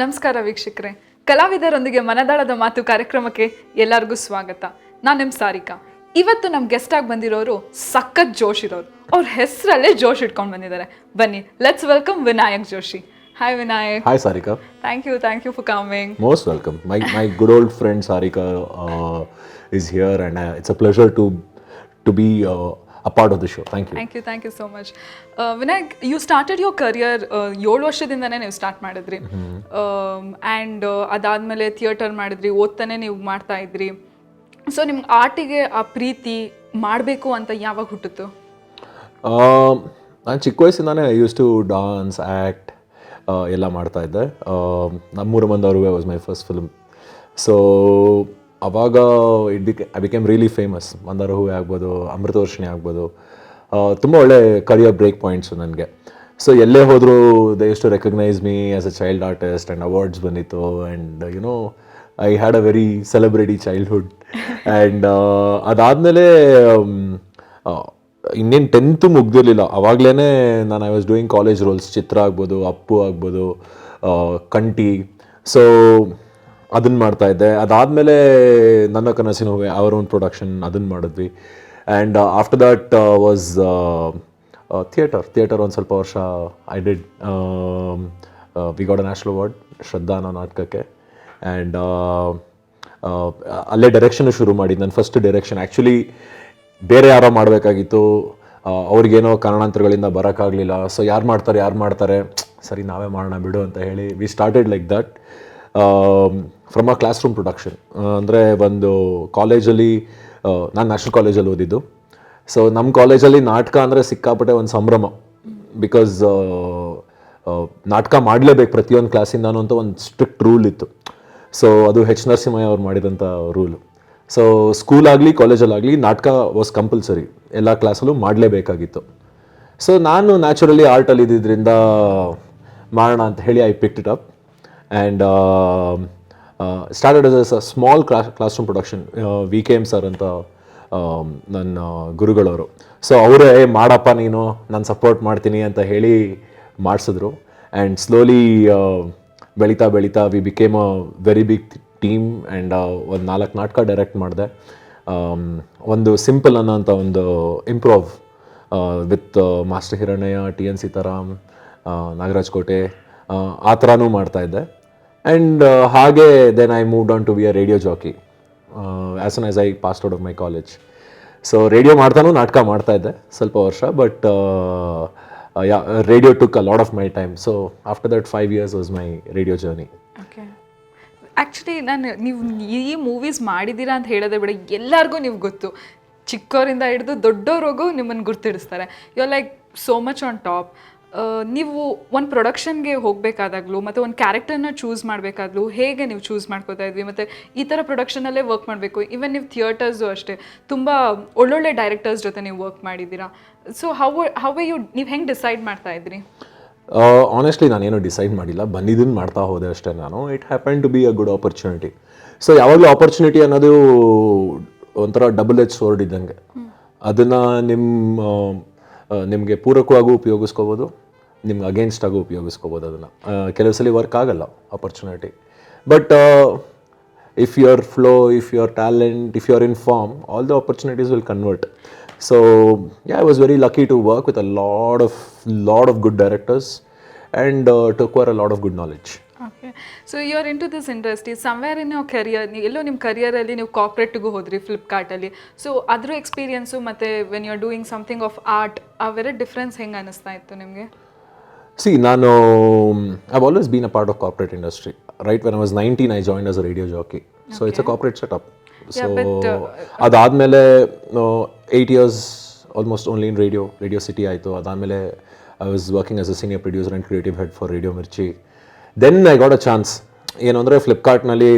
ನಮಸ್ಕಾರ ವೀಕ್ಷಕರೇ, ಕಲಾವಿದರೊಂದಿಗೆ ಮನದಾಳದ ಮಾತು ಕಾರ್ಯಕ್ರಮಕ್ಕೆ ಎಲ್ಲರಿಗೂ ಸ್ವಾಗತ. ನಾನು ನಿಮ್ಮ ಸಾರಿಕಾ. ಇವತ್ತು ನಮ್ಮ ಗೆಸ್ಟ್ ಆಗಿ ಬಂದಿರೋರು ಸಖತ್ ಜೋಶ್ ಇರೋರು. ಅವ್ರ ಹೆಸರಲ್ಲೇ ಜೋಶ್ ಇಟ್ಕೊಂಡು ಬಂದಿದ್ದಾರೆ. ಬನ್ನಿ, let's welcome Vinayak Joshi. Hi Vinayak. Hi Sarika. Thank you for coming. Most welcome. My good old friend Sarika is here, and it's a pleasure to be a part of the show. Thank you. Thank you so much. Vinayak, you started your career 7 ವರ್ಷದಿಂದನೇ ನೀವು start ಮಾಡಿದ್ರಿ. And ಅದಾದಮೇಲೆ theatre ಮಾಡಿದ್ರಿ, ಓದ್ತಾನೆ ನೀವು ಮಾಡ್ತಾ ಇದ್ರಿ. So ನಿಮ್ಗೆ ಆರ್ಟಿಗೆ ಆ ಪ್ರೀತಿ ಮಾಡಬೇಕು ಅಂತ ಯಾವಾಗ ಹುಟ್ಟಿತು? ನಾನು ಚಿಕ್ಕ ವಯಸ್ಸಿಂದಾನೆ I use to dance, act ಎಲ್ಲ ಮಾಡ್ತಾಯಿದ್ದೆ. Nammoora Mandara Hoove was my first film. So ಅವಾಗ I became really famous. Mandara Hoove ಆಗ್ಬೋದು, ಅಮೃತ ವರ್ಷಿಣಿ ಆಗ್ಬೋದು, ತುಂಬ ಒಳ್ಳೆ ಕರಿಯರ್ ಬ್ರೇಕ್ ಪಾಯಿಂಟ್ಸು ನನಗೆ. ಸೊ ಎಲ್ಲೇ ಹೋದರೂ they use to recognise me as a child artist, and awards ಬಂದಿತ್ತು. And you know I had a very celebrity childhood. And ಅದಾದಮೇಲೆ ಇನ್ನೇನು 10th ಮುಗ್ದಿರಲಿಲ್ಲ, ಆವಾಗಲೇ ನಾನು I was doing college roles. Chitra ಆಗ್ಬೋದು, ಅಪ್ಪು ಆಗ್ಬೋದು, ಕಂಟಿ. ಸೊ ಅದನ್ನು ಮಾಡ್ತಾಯಿದ್ದೆ. ಅದಾದಮೇಲೆ ನನ್ನ ಕನಸಿನ ಹೂವೆ ಅವರ ಒಂದು ಪ್ರೊಡಕ್ಷನ್, ಅದನ್ನು ಮಾಡಿದ್ವಿ. And after that was theatre ಒಂದು ಸ್ವಲ್ಪ ವರ್ಷ I did. We got a national award Shraddha ಅನ್ನೋ ನಾಟಕಕ್ಕೆ. ಆ್ಯಂಡ್ ಅಲ್ಲೇ ಡೈರೆಕ್ಷನ್ ಶುರು ಮಾಡಿದ್ದು. ನನ್ನ ಫಸ್ಟ್ ಡೈರೆಕ್ಷನ್ ಆ್ಯಕ್ಚುಲಿ ಬೇರೆ ಯಾರೋ ಮಾಡಬೇಕಾಗಿತ್ತು, ಅವ್ರಿಗೇನೋ ಕಾರಣಾಂತರಗಳಿಂದ ಬರೋಕ್ಕಾಗಲಿಲ್ಲ. ಸೊ ಯಾರು ಮಾಡ್ತಾರೆ, ಸರಿ ನಾವೇ ಮಾಡೋಣ ಬಿಡು ಅಂತ ಹೇಳಿ we started like that from a class room production. ಅಂದರೆ ಒಂದು ಕಾಲೇಜಲ್ಲಿ, ನಾನು ನ್ಯಾಷನಲ್ ಕಾಲೇಜಲ್ಲಿ ಓದಿದ್ದು. ಸೊ ನಮ್ಮ ಕಾಲೇಜಲ್ಲಿ ನಾಟಕ ಅಂದರೆ ಸಿಕ್ಕಾಪಟ್ಟೆ ಒಂದು ಸಂಭ್ರಮ. ಬಿಕಾಸ್ ನಾಟಕ ಮಾಡಲೇಬೇಕು ಪ್ರತಿಯೊಂದು ಕ್ಲಾಸಿಂದಾನು ಅಂತ ಒಂದು ಸ್ಟ್ರಿಕ್ಟ್ ರೂಲ್ ಇತ್ತು. ಸೊ ಅದು H. ನರಸಿಂಹಯ್ಯ ಅವ್ರು ಮಾಡಿದಂಥ ರೂಲು. ಸೊ ಸ್ಕೂಲಾಗಲಿ ಕಾಲೇಜಲ್ಲಾಗಲಿ ನಾಟಕ ವಾಸ್ ಕಂಪಲ್ಸರಿ, ಎಲ್ಲ ಕ್ಲಾಸಲ್ಲೂ ಮಾಡಲೇಬೇಕಾಗಿತ್ತು. ಸೊ ನಾನು ನ್ಯಾಚುರಲಿ ಆರ್ಟಲ್ಲಿ ಇದ್ದಿದ್ದರಿಂದ ಮಾಡೋಣ ಅಂತ ಹೇಳಿ I picked it up and started as a small classroom production. VKM sir ಅಂತ ನನ್ನ ಗುರುಗಳವರು. ಸೊ ಅವರೇ ಮಾಡಪ್ಪ ನೀನು, ನಾನು ಸಪೋರ್ಟ್ ಮಾಡ್ತೀನಿ ಅಂತ ಹೇಳಿ ಮಾಡಿಸಿದ್ರು. ಆ್ಯಂಡ್ ಸ್ಲೋಲಿ ಬೆಳೀತಾ we became a very big team. And ಒಂದು 4 ನಾಟಕ ಡೈರೆಕ್ಟ್ ಮಾಡಿದೆ. ಒಂದು ಸಿಂಪಲ್ ಅನ್ನೋಂಥ ಒಂದು improve with master Hirannaiah, TN Sitaram, Nagaraj Kote, ಆ ಥರನೂ ಮಾಡ್ತಾಯಿದ್ದೆ. ಆ್ಯಂಡ್ ಹಾಗೆ then I moved on to be a radio jockey as soon as I passed out of my college. So radio ಮಾಡ್ತಾನೂ ನಾಟಕ ಮಾಡ್ತಾಯಿದ್ದೆ ಸ್ವಲ್ಪ ವರ್ಷ. But radio took a lot of my time. So after that 5 years was my radio journey. Okay, actually ನೀವು ಈ movies ಮಾಡಿದ್ದೀರಾ ಅಂತ ಹೇಳೋದೇ ಬಿಡ, ಎಲ್ಲರಿಗೂ ನೀವು ಗೊತ್ತು. ಚಿಕ್ಕವರಿಂದ ಹಿಡಿದು ದೊಡ್ಡವ್ರಿಗೂ ನಿಮ್ಮನ್ನು ಗುರ್ತಿಡಿಸ್ತಾರೆ. You are like so much on top. ನೀವು ಒಂದು ಪ್ರೊಡಕ್ಷನ್ಗೆ ಹೋಗಬೇಕಾದಾಗಲೂ ಮತ್ತು ಒಂದು ಕ್ಯಾರೆಕ್ಟರ್ನ ಚೂಸ್ ಮಾಡಬೇಕಾದ್ರೂ ಹೇಗೆ ನೀವು ಚೂಸ್ ಮಾಡ್ಕೋತಾ ಇದ್ವಿ? ಮತ್ತು ಈ ಥರ ಪ್ರೊಡಕ್ಷನಲ್ಲೇ ವರ್ಕ್ ಮಾಡಬೇಕು. ಈವನ್ ನೀವು ಥಿಯೇಟರ್ಸು ಅಷ್ಟೇ, ತುಂಬ ಒಳ್ಳೊಳ್ಳೆ ಡೈರೆಕ್ಟರ್ಸ್ ಜೊತೆ ನೀವು ವರ್ಕ್ ಮಾಡಿದ್ದೀರಾ. ಸೊ ಹೌ ನೀವು ಹೆಂಗೆ ಡಿಸೈಡ್ ಮಾಡ್ತಾ ಇದ್ರಿ? ಆನೆಸ್ಟ್ಲಿ ನಾನೇನು ಡಿಸೈಡ್ ಮಾಡಿಲ್ಲ, ಬಂದಿದ್ದನ್ನು ಮಾಡ್ತಾ ಹೋದೆ ಅಷ್ಟೇ ನಾನು. It happen to be a good opportunity. So ಯಾವಾಗಲೂ ಆಪರ್ಚುನಿಟಿ ಅನ್ನೋದು ಒಂಥರ ಡಬಲ್ ಎಜ್ ಸ್ವರ್ಡ್ ಇದ್ದಂಗೆ. ಅದನ್ನು ನಿಮಗೆ ಪೂರಕವಾಗೂ ಉಪಯೋಗಿಸ್ಕೋಬೋದು, ನಿಮ್ಗೆ ಅಗೇನ್ಸ್ಟಾಗೂ ಉಪಯೋಗಿಸ್ಕೋಬೋದು. ಅದನ್ನು ಕೆಲವು ಸಲ ವರ್ಕ್ ಆಗಲ್ಲ opportunity. But if you are flow, if you are talent, if you are in form, all the opportunities will convert. So yeah, I was very lucky to work with a lot of good directors and to acquire a lot of good knowledge. Okay, so you are into this industry. Somewhere in your career, ಎಲ್ಲೋ ನಿಮ್ಮ ಕರಿಯರಲ್ಲಿ ನೀವು ಕಾರ್ಪೊರೇಟ್ಗೂ ಹೋದ್ರಿ, ಫ್ಲಿಪ್ಕಾರ್ಟಲ್ಲಿ. So ಅದ್ರ experience ಮತ್ತು when you are doing something of art, ಅವೆರಡು difference ಹೆಂಗೆ ಅನ್ನಿಸ್ತಾ ಇತ್ತು ನಿಮಗೆ? See, I've always been a part of corporate industry. Right when I was 19, I joined as a radio jockey. So it's a corporate setup. So ಅದಾದಮೇಲೆ 8 years almost only in radio city ಆಯಿತು. ಅದಾದಮೇಲೆ I was working as a senior producer and creative head for radio Mirchi. Then I got a chance. ಏನು ಅಂದರೆ ಫ್ಲಿಪ್ಕಾರ್ಟ್ನಲ್ಲಿ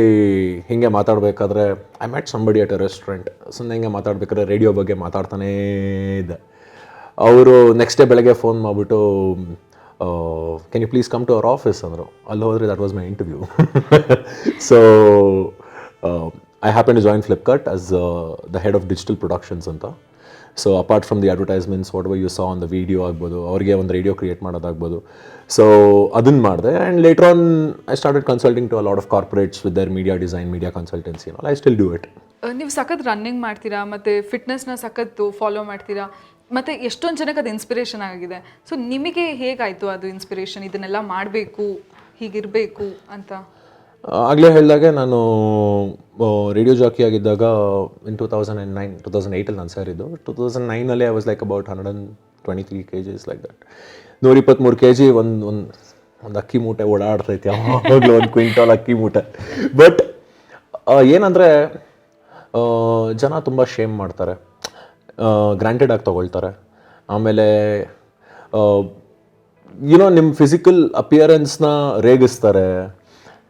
ಹೀಗೆ ಮಾತಾಡಬೇಕಾದ್ರೆ I met somebody at a restaurant. ಸುಮ್ಮನೆ ಹಿಂಗೆ ಮಾತಾಡ್ಬೇಕಾದ್ರೆ ರೇಡಿಯೋ ಬಗ್ಗೆ ಮಾತಾಡ್ತಾನೇ ಇದ್ದೆ. ಅವರು ನೆಕ್ಸ್ಟ್ ಡೇ ಬೆಳಗ್ಗೆ ಫೋನ್ ಮಾಡಿಬಿಟ್ಟು can you please come to our office ಅಂದರು. ಅಲ್ಲಿ ಹೋದರೆ that was my interview. So I happened to join Flipkart as the head of digital productions anta. So apart from the advertisements whatever you saw on the video ಆಗ್ಬೋದು, ಅವ್ರಿಗೆ ಒಂದು radio create ಮಾಡೋದಾಗ್ಬೋದು. So ಅದನ್ನು ಮಾಡಿದೆ. And later on I started consulting to a lot of corporates with their media design, media consultancy. I still do it. ನೀವು ಸಖತ್ running ಮಾಡ್ತೀರಾ ಮತ್ತು ಫಿಟ್ನೆಸ್ನ ಸಖತ್ತು ಫಾಲೋ ಮಾಡ್ತೀರಾ, ಮತ್ತು ಎಷ್ಟೊಂದು ಜನಕ್ಕೆ ಅದು ಇನ್ಸ್ಪಿರೇಷನ್ ಆಗಿದೆ. ಸೊ ನಿಮಗೆ ಹೇಗಾಯಿತು ಅದು ಇನ್ಸ್ಪಿರೇಷನ್, ಇದನ್ನೆಲ್ಲ ಮಾಡಬೇಕು, ಹೀಗಿರಬೇಕು ಅಂತ? ಆಗಲೇ ಹೇಳಿದಾಗೆ ನಾನು ರೇಡಿಯೋ ಜಾಕಿ ಆಗಿದ್ದಾಗ ಇನ್ 2008 ನಾನು ಸೇರಿದ್ದು. 2009 I was like about 123 kgs like that. 123 kg ಒಂದು ಅಕ್ಕಿ ಮೂಟೆ ಓಡಾಡ್ತೈತೆ ಯಾವಾಗಲೂ, 1 ಕ್ವಿಂಟಲ್ ಅಕ್ಕಿ ಮೂಟೆ. ಬಟ್ ಏನಂದರೆ ಜನ ತುಂಬ ಶೇಮ್ ಮಾಡ್ತಾರೆ, ಗ್ರಾಂಟೆಡ್ ಆಗಿ ತೊಗೊಳ್ತಾರೆ. ಆಮೇಲೆ ನಿಮ್ಮ ಫಿಸಿಕಲ್ ಅಪಿಯರೆನ್ಸ್ನ ರೇಗಿಸ್ತಾರೆ.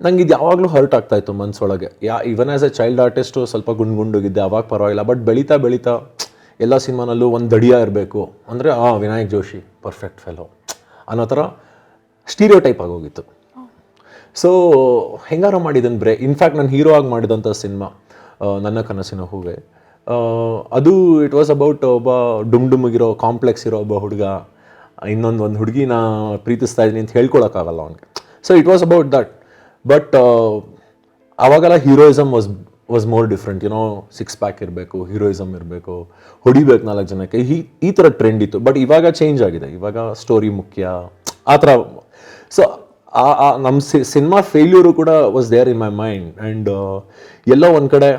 ನಂಗೆ ಇದು ಯಾವಾಗಲೂ ಹರ್ಟ್ ಆಗ್ತಾಯಿತ್ತು ಮನಸ್ಸೊಳಗೆ. ಇವನ್ ಆ್ಯಸ್ ಎ ಚೈಲ್ಡ್ ಆರ್ಟಿಸ್ಟು ಸ್ವಲ್ಪ ಗುಂಡುಗಿದ್ದೆ, ಅವಾಗ ಪರವಾಗಿಲ್ಲ. ಬಟ್ ಬೆಳೀತಾ ಎಲ್ಲ ಸಿನಿಮಾನಲ್ಲೂ ಒಂದು ದಡಿಯ ಇರಬೇಕು ಅಂದರೆ ವಿನಾಯಕ್ ಜೋಶಿ ಪರ್ಫೆಕ್ಟ್ ಫೆಲೋ ಅನ್ನೋ ಥರ ಸ್ಟೀರಿಯೋ ಟೈಪ್ ಆಗೋಗಿತ್ತು. ಸೊ ಹೆಂಗಾರ ಮಾಡಿದನು ಇನ್ಫ್ಯಾಕ್ಟ್ ನಾನು ಹೀರೋ ಆಗಿ ಮಾಡಿದಂಥ ಸಿನಿಮಾ ನನ್ನ ಕನಸಿನ ಹೂವೆ, ಅದು ಇಟ್ ವಾಸ್ ಅಬೌಟ್ ಒಬ್ಬ ಡುಮ್ಗಿರೋ ಕಾಂಪ್ಲೆಕ್ಸ್ ಇರೋ ಒಬ್ಬ ಹುಡುಗ ಒಂದು ಹುಡುಗಿನ ಪ್ರೀತಿಸ್ತಾ ಇದ್ದೀನಿ ಅಂತ ಹೇಳ್ಕೊಳಕ್ಕಾಗಲ್ಲ ಅವನಿಗೆ. So it was about that. But ಆವಾಗೆಲ್ಲ heroism was more different. Six pack ಇರಬೇಕು, ಹೀರೋಯಿಸಮ್ ಇರಬೇಕು, ಹೊಡಿಬೇಕು 4 ಜನಕ್ಕೆ, ಈ ಥರ ಟ್ರೆಂಡ್ ಇತ್ತು. ಬಟ್ ಇವಾಗ ಚೇಂಜ್ ಆಗಿದೆ. ಇವಾಗ ಸ್ಟೋರಿ ಮುಖ್ಯ ಆ ಥರ. ಸೊ ನಮ್ಮ ಸಿನಿಮಾ ಫೇಲ್ಯೂರು ಕೂಡ was there in my mind. And ಎಲ್ಲೋ ಒಂದು ಕಡೆ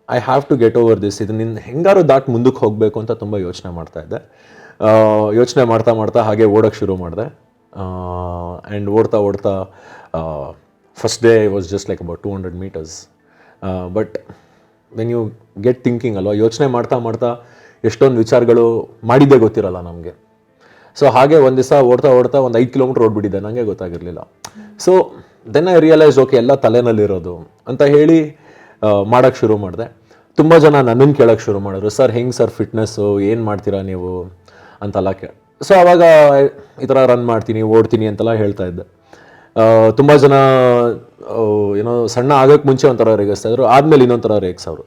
I have to get over this, ಇದು ನಿನ್ನ ಹೆಂಗಾರು ದಾಟಿ ಮುಂದಕ್ಕೆ ಹೋಗಬೇಕು ಅಂತ ತುಂಬ ಯೋಚನೆ ಮಾಡ್ತಾಯಿದ್ದೆ. ಯೋಚನೆ ಮಾಡ್ತಾ ಹಾಗೆ ಓಡೋಕ್ಕೆ ಶುರು ಮಾಡಿದೆ. ಆ್ಯಂಡ್ ಓಡ್ತಾ first day was just like about 200 meters. But when you get thinking ಅಲ್ವಾ, ಯೋಚನೆ ಮಾಡ್ತಾ ಎಷ್ಟೊಂದು ವಿಚಾರಗಳು ಮಾಡಿದ್ದೇ ಗೊತ್ತಿರಲ್ಲ ನಮಗೆ. ಸೊ ಹಾಗೆ ಒಂದು ದಿವಸ ಓಡ್ತಾ ಒಂದು 5 kilometer ಓಡ್ಬಿಟ್ಟಿದ್ದೆ, ನನಗೆ ಗೊತ್ತಾಗಿರಲಿಲ್ಲ. So then I realise okay ಎಲ್ಲ ತಲೆನಲ್ಲಿರೋದು ಅಂತ ಹೇಳಿ ಮಾಡೋಕ್ಕೆ ಶುರು ಮಾಡಿದೆ. ತುಂಬ ಜನ ನನ್ನನ್ನು ಕೇಳೋಕ್ಕೆ ಶುರು ಮಾಡಿದ್ರು, ಸರ್ ಹೆಂಗೆ ಸರ್ ಫಿಟ್ನೆಸ್ಸು, ಏನು ಮಾಡ್ತೀರಾ ನೀವು ಅಂತೆಲ್ಲ ಕೇಳಿ. ಸೊ ಆವಾಗ ಈ ಥರ ರನ್ ಮಾಡ್ತೀನಿ, ಓಡ್ತೀನಿ ಅಂತೆಲ್ಲ ಹೇಳ್ತಾ ಇದ್ದೆ. ತುಂಬ ಜನ ಸಣ್ಣ ಆಗೋಕ್ಕೆ ಮುಂಚೆ ಒಂಥರ ರೇಗಿಸ್ತಾಯಿದ್ರು, ಆದಮೇಲೆ ಇನ್ನೊಂಥರ ರೇಗಿಸೋರು.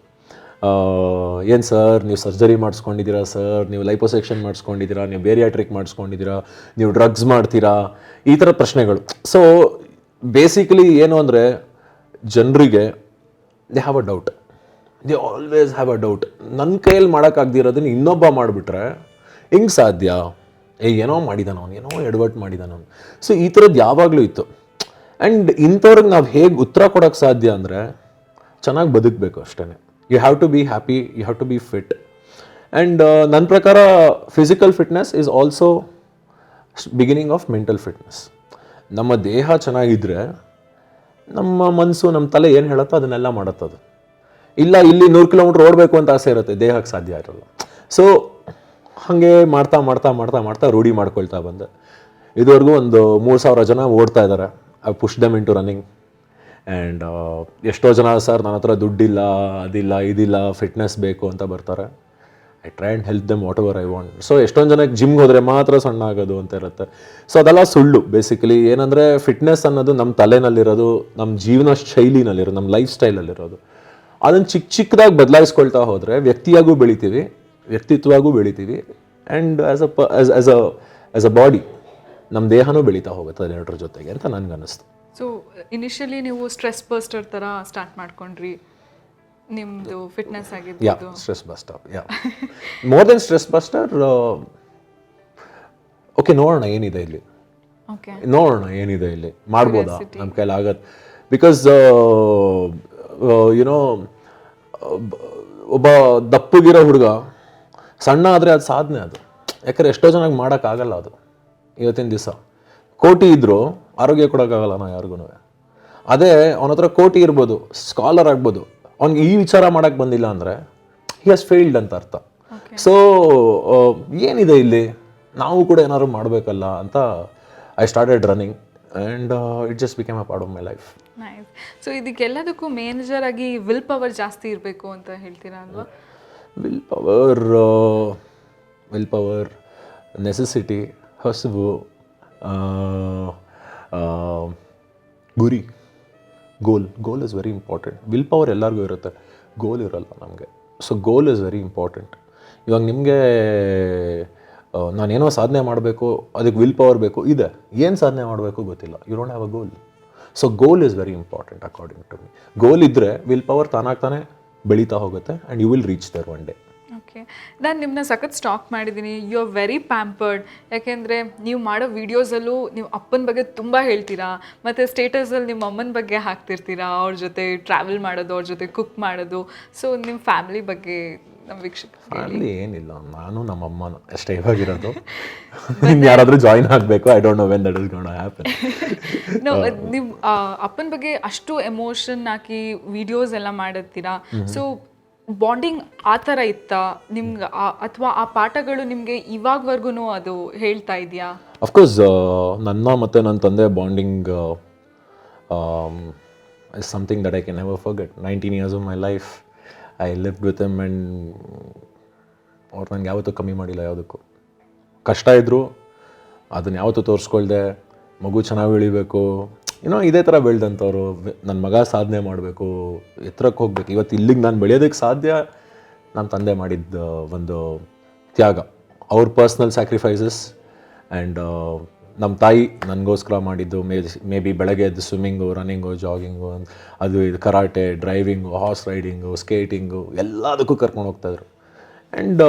ಏನು ಸರ್ ನೀವು ಸರ್ಜರಿ ಮಾಡಿಸ್ಕೊಂಡಿದ್ದೀರಾ, ಸರ್ ನೀವು ಲೈಪೋಸೆಕ್ಷನ್ ಮಾಡಿಸ್ಕೊಂಡಿದ್ದೀರಾ, ನೀವು ಬೇರಿಯಾಟ್ರಿಕ್ ಮಾಡಿಸ್ಕೊಂಡಿದ್ದೀರಾ, ನೀವು ಡ್ರಗ್ಸ್ ಮಾಡ್ತೀರಾ, ಈ ಥರ ಪ್ರಶ್ನೆಗಳು. ಸೊ ಬೇಸಿಕಲಿ ಏನು ಅಂದರೆ ಜನರಿಗೆ they have a doubt, they always have a doubt. ನನ್ನ ಕೈಯಲ್ಲಿ ಮಾಡೋಕ್ಕಾಗ್ದಿರೋದನ್ನ ಇನ್ನೊಬ್ಬ ಮಾಡಿಬಿಟ್ರೆ ಹೆಂಗೆ ಸಾಧ್ಯ, ಏನೋ ಮಾಡಿದಾನ ಅವನು, ಏನೋ ಎಡವಟ್ಟು ಮಾಡಿದಾನ ಅವನು. ಸೊ ಈ ಥರದ್ದು ಯಾವಾಗಲೂ ಇತ್ತು. ಆ್ಯಂಡ್ ಇಂಥವ್ರಿಗೆ ನಾವು ಹೇಗೆ ಉತ್ತರ ಕೊಡೋಕ್ಕೆ ಸಾಧ್ಯ ಅಂದರೆ ಚೆನ್ನಾಗಿ ಬದುಕಬೇಕು ಅಷ್ಟೇ. You have to be happy, you have to be fit. And ನನ್ನ ಪ್ರಕಾರ physical fitness is also beginning of mental fitness. ನಮ್ಮ ದೇಹ ಚೆನ್ನಾಗಿದ್ದರೆ ನಮ್ಮ ಮನಸ್ಸು, ನಮ್ಮ ತಲೆ ಏನು ಹೇಳುತ್ತೋ ಅದನ್ನೆಲ್ಲ ಮಾಡುತ್ತದು. ಇಲ್ಲ ಇಲ್ಲಿ 100 kilometer ಓಡಬೇಕು ಅಂತ ಆಸೆ ಇರುತ್ತೆ, ದೇಹಕ್ಕೆ ಸಾಧ್ಯ ಇರೋಲ್ಲ. ಸೊ ಹಾಗೆ ಮಾಡ್ತಾ ರೂಢಿ ಮಾಡ್ಕೊಳ್ತಾ ಬಂದೆ. ಇದುವರೆಗೂ ಒಂದು 3,000 ಜನ ಓಡ್ತಾ ಇದ್ದಾರೆ. I push them into running. And ಎಷ್ಟೋ ಜನ ಸರ್ ನನ್ನ ಹತ್ರ ದುಡ್ಡಿಲ್ಲ, ಅದಿಲ್ಲ, ಇದಿಲ್ಲ, ಫಿಟ್ನೆಸ್ ಬೇಕು ಅಂತ ಬರ್ತಾರೆ. I try and help them what ever I want. So ಎಷ್ಟೊಂದು ಜನಕ್ಕೆ ಜಿಮ್ಗೆ ಹೋದರೆ ಮಾತ್ರ ಸಣ್ಣ ಆಗೋದು ಅಂತ ಇರುತ್ತೆ. ಸೊ ಅದೆಲ್ಲ ಸುಳ್ಳು. ಬೇಸಿಕಲಿ ಏನಂದರೆ ಫಿಟ್ನೆಸ್ ಅನ್ನೋದು ನಮ್ಮ ತಲೆನಲ್ಲಿರೋದು, ನಮ್ಮ ಜೀವನ ಶೈಲಿನಲ್ಲಿರೋದು, ನಮ್ಮ ಲೈಫ್ ಸ್ಟೈಲಲ್ಲಿರೋದು. ಅದನ್ನು ಚಿಕ್ಕದಾಗಿ ಬದಲಾಯಿಸ್ಕೊಳ್ತಾ ಹೋದರೆ ವ್ಯಕ್ತಿಯಾಗೂ ಬೆಳಿತೀವಿ, ವ್ಯಕ್ತಿತ್ವಗೂ ಬೆಳಿತೀವಿ. ಆ್ಯಂಡ್ ಆ್ಯಸ್ ಅ ಬಾಡಿ ನಮ್ಮ ದೇಹನೂ ಬೆಳೀತಾ ಹೋಗುತ್ತೆ ಅದೆರಡರ ಜೊತೆಗೆ ಅಂತ ನನಗನ್ನಿಸ್ತು. ಸೊ ಇನಿಷಿಯಲಿ ನೀವು ಸ್ಟ್ರೆಸ್ ಬಸ್ಟರ್ ಥರ ಸ್ಟಾರ್ಟ್ ಮಾಡ್ಕೊಂಡ್ರಿ ನಿಮ್ಮದು ಫಿಟ್ನೆಸ್ ಆಗಿದ್ದು? Stress buster, more than stress buster. Okay, ನೋಡೋಣ ಏನಿದೆ ಇಲ್ಲಿ, ಮಾಡ್ಬೋದಾ, ನಮ್ಮ ಕೈಲಿ ಆಗತ್ತೆ. ಬಿಕಾಸ್ ಒಬ್ಬ ದಪ್ಪಗಿರೋ ಹುಡುಗ ಸಣ್ಣ ಆದರೆ ಅದು ಸಾಧನೆ. ಅದು ಯಾಕಂದರೆ ಎಷ್ಟೋ ಜನಕ್ಕೆ ಮಾಡೋಕ್ಕಾಗಲ್ಲ. ಅದು ಇವತ್ತಿನ ದಿವಸ ಕೋಟಿ ಇದ್ದರೂ ಆರೋಗ್ಯ ಕೊಡೋಕ್ಕಾಗಲ್ಲ ನಾವು ಯಾರಿಗೂ. ಅದೇ ಅವನ ಹತ್ರ ಕೋಟಿ ಇರ್ಬೋದು, ಸ್ಕಾಲರ್ ಆಗ್ಬೋದು, ಅವ್ನಿಗೆ ಈ ವಿಚಾರ ಮಾಡೋಕ್ಕೆ ಬಂದಿಲ್ಲ ಅಂದರೆ ಹಿ ಹ್ಯಾಸ್ ಫೇಲ್ಡ್ ಅಂತ ಅರ್ಥ. ಸೊ ಏನಿದೆ ಇಲ್ಲಿ, ನಾವು ಕೂಡ ಏನಾದ್ರು ಮಾಡಬೇಕಲ್ಲ ಅಂತ I started running and it just became a part of my life. Nice. So ಇದಕ್ಕೆಲ್ಲದಕ್ಕೂ ಮೇಜರ್ ಆಗಿ ವಿಲ್ ಪವರ್ ಜಾಸ್ತಿ ಇರಬೇಕು ಅಂತ ಹೇಳ್ತೀರಾ ಅಲ್ವಾ? ವಿಲ್ ಪವರ್, ನೆಸೆಸಿಟಿ, ಹಸಿವು, ಗುರಿ, goal is very important. Will power ಎಲ್ಲರಿಗೂ ಇರುತ್ತೆ, ಗೋಲ್ ಇರಲ್ಲ ನಮಗೆ. So goal is very important. ಇವಾಗ ನಿಮಗೆ ನಾನೇನೋ ಸಾಧನೆ ಮಾಡಬೇಕು, ಅದಕ್ಕೆ ವಿಲ್ ಪವರ್ ಬೇಕು ಇದೆ, ಏನು ಸಾಧನೆ ಮಾಡಬೇಕು ಗೊತ್ತಿಲ್ಲ, you don't have a goal. So goal is very important according to me. Goal ಇದ್ದರೆ ವಿಲ್ ಪವರ್ ತಾನಾಗ್ತಾನೆ ಬೆಳೀತಾ ಹೋಗುತ್ತೆ and you will reach there one day. Okay, ನಾನು ನಿಮ್ಮನ್ನ ಸಖತ್ ಸ್ಟಾಕ್ ಮಾಡಿದ್ದೀನಿ. You are very pampered. ಯಾಕೆಂದರೆ ನೀವು ಮಾಡೋ ವೀಡಿಯೋಸಲ್ಲೂ ನೀವು ಅಪ್ಪನ ಬಗ್ಗೆ ತುಂಬ ಹೇಳ್ತೀರಾ, ಮತ್ತು ಸ್ಟೇಟಸಲ್ಲಿ ನಿಮ್ಮ ಅಮ್ಮನ ಬಗ್ಗೆ ಹಾಕ್ತಿರ್ತೀರಾ, ಅವ್ರ ಜೊತೆ ಟ್ರಾವೆಲ್ ಮಾಡೋದು, ಅವ್ರ ಜೊತೆ ಕುಕ್ ಮಾಡೋದು. ಸೊ ನಿಮ್ಮ ಫ್ಯಾಮಿಲಿ ಬಗ್ಗೆ ನಮ್ಮ ವೀಕ್ಷಕ ಫ್ಯಾಮಿಲಿ ಏನಿಲ್ಲ, ನಾನು ನಮ್ಮ ಅಮ್ಮನ ಅಷ್ಟೇ ಇವಾಗಿರೋದು. ಯಾರಾದರೂ ಜಾಯಿನ್ ಆಗಬೇಕು, I don't know when that is gonna happen. ನೀವು ಅಪ್ಪನ ಬಗ್ಗೆ ಅಷ್ಟು ಎಮೋಷನ್ ಹಾಕಿ ವಿಡಿಯೋಸ್ ಎಲ್ಲ ಮಾಡಿರ್ತೀರಾ. ಸೊ ಬಾಂಡಿಂಗ್ ಆ ಥರ ಇತ್ತಾ ನಿಮ್ಗೆ, ಅಥವಾ ಆ ಪಾಠಗಳು ನಿಮಗೆ ಇವಾಗವರೆಗೂ ಅದು ಹೇಳ್ತಾ ಇದೆಯಾ? ಅಫ್ಕೋರ್ಸ್ ನನ್ನ ಮತ್ತು ನನ್ನ ತಂದೆ bonding is something that I can never forget. 19 years of my life I lived with him and ಅವ್ರು ನನಗೆ ಯಾವತ್ತೂ ಕಮ್ಮಿ ಮಾಡಿಲ್ಲ. ಯಾವುದಕ್ಕೂ ಕಷ್ಟ ಇದ್ದರು ಅದನ್ನು ಯಾವತ್ತೂ ತೋರಿಸ್ಕೊಳ್ದೆ, ಮಗು ಚೆನ್ನಾಗಿ ಬೆಳಿಬೇಕು, ಏನೋ ಇದೇ ಥರ ಬೆಳೆದಂಥವ್ರು. ನನ್ನ ಮಗ ಸಾಧನೆ ಮಾಡಬೇಕು, ಎತ್ತರಕ್ಕೆ ಹೋಗ್ಬೇಕು, ಇವತ್ತು ಇಲ್ಲಿಗೆ ನಾನು ಬೆಳೆಯೋದಕ್ಕೆ ಸಾಧ್ಯ ನಮ್ಮ ತಂದೆ ಮಾಡಿದ್ದ ಒಂದು ತ್ಯಾಗ, ಅವ್ರ ಪರ್ಸ್ನಲ್ ಸ್ಯಾಕ್ರಿಫೈಸಸ್. ಆ್ಯಂಡ್ ನಮ್ಮ ತಾಯಿ ನನಗೋಸ್ಕರ ಮಾಡಿದ್ದು ಮೇ ಬಿ ಬೆಳಗ್ಗೆ ಎದ್ದು ಸ್ವಿಮ್ಮಿಂಗು, ರನ್ನಿಂಗು, ಜಾಗಿಂಗು, ಅದು ಇದು karate, driving, horse riding, skating, ಎಲ್ಲದಕ್ಕೂ ಕರ್ಕೊಂಡು ಹೋಗ್ತಾಯಿದ್ರು. ಆ್ಯಂಡ್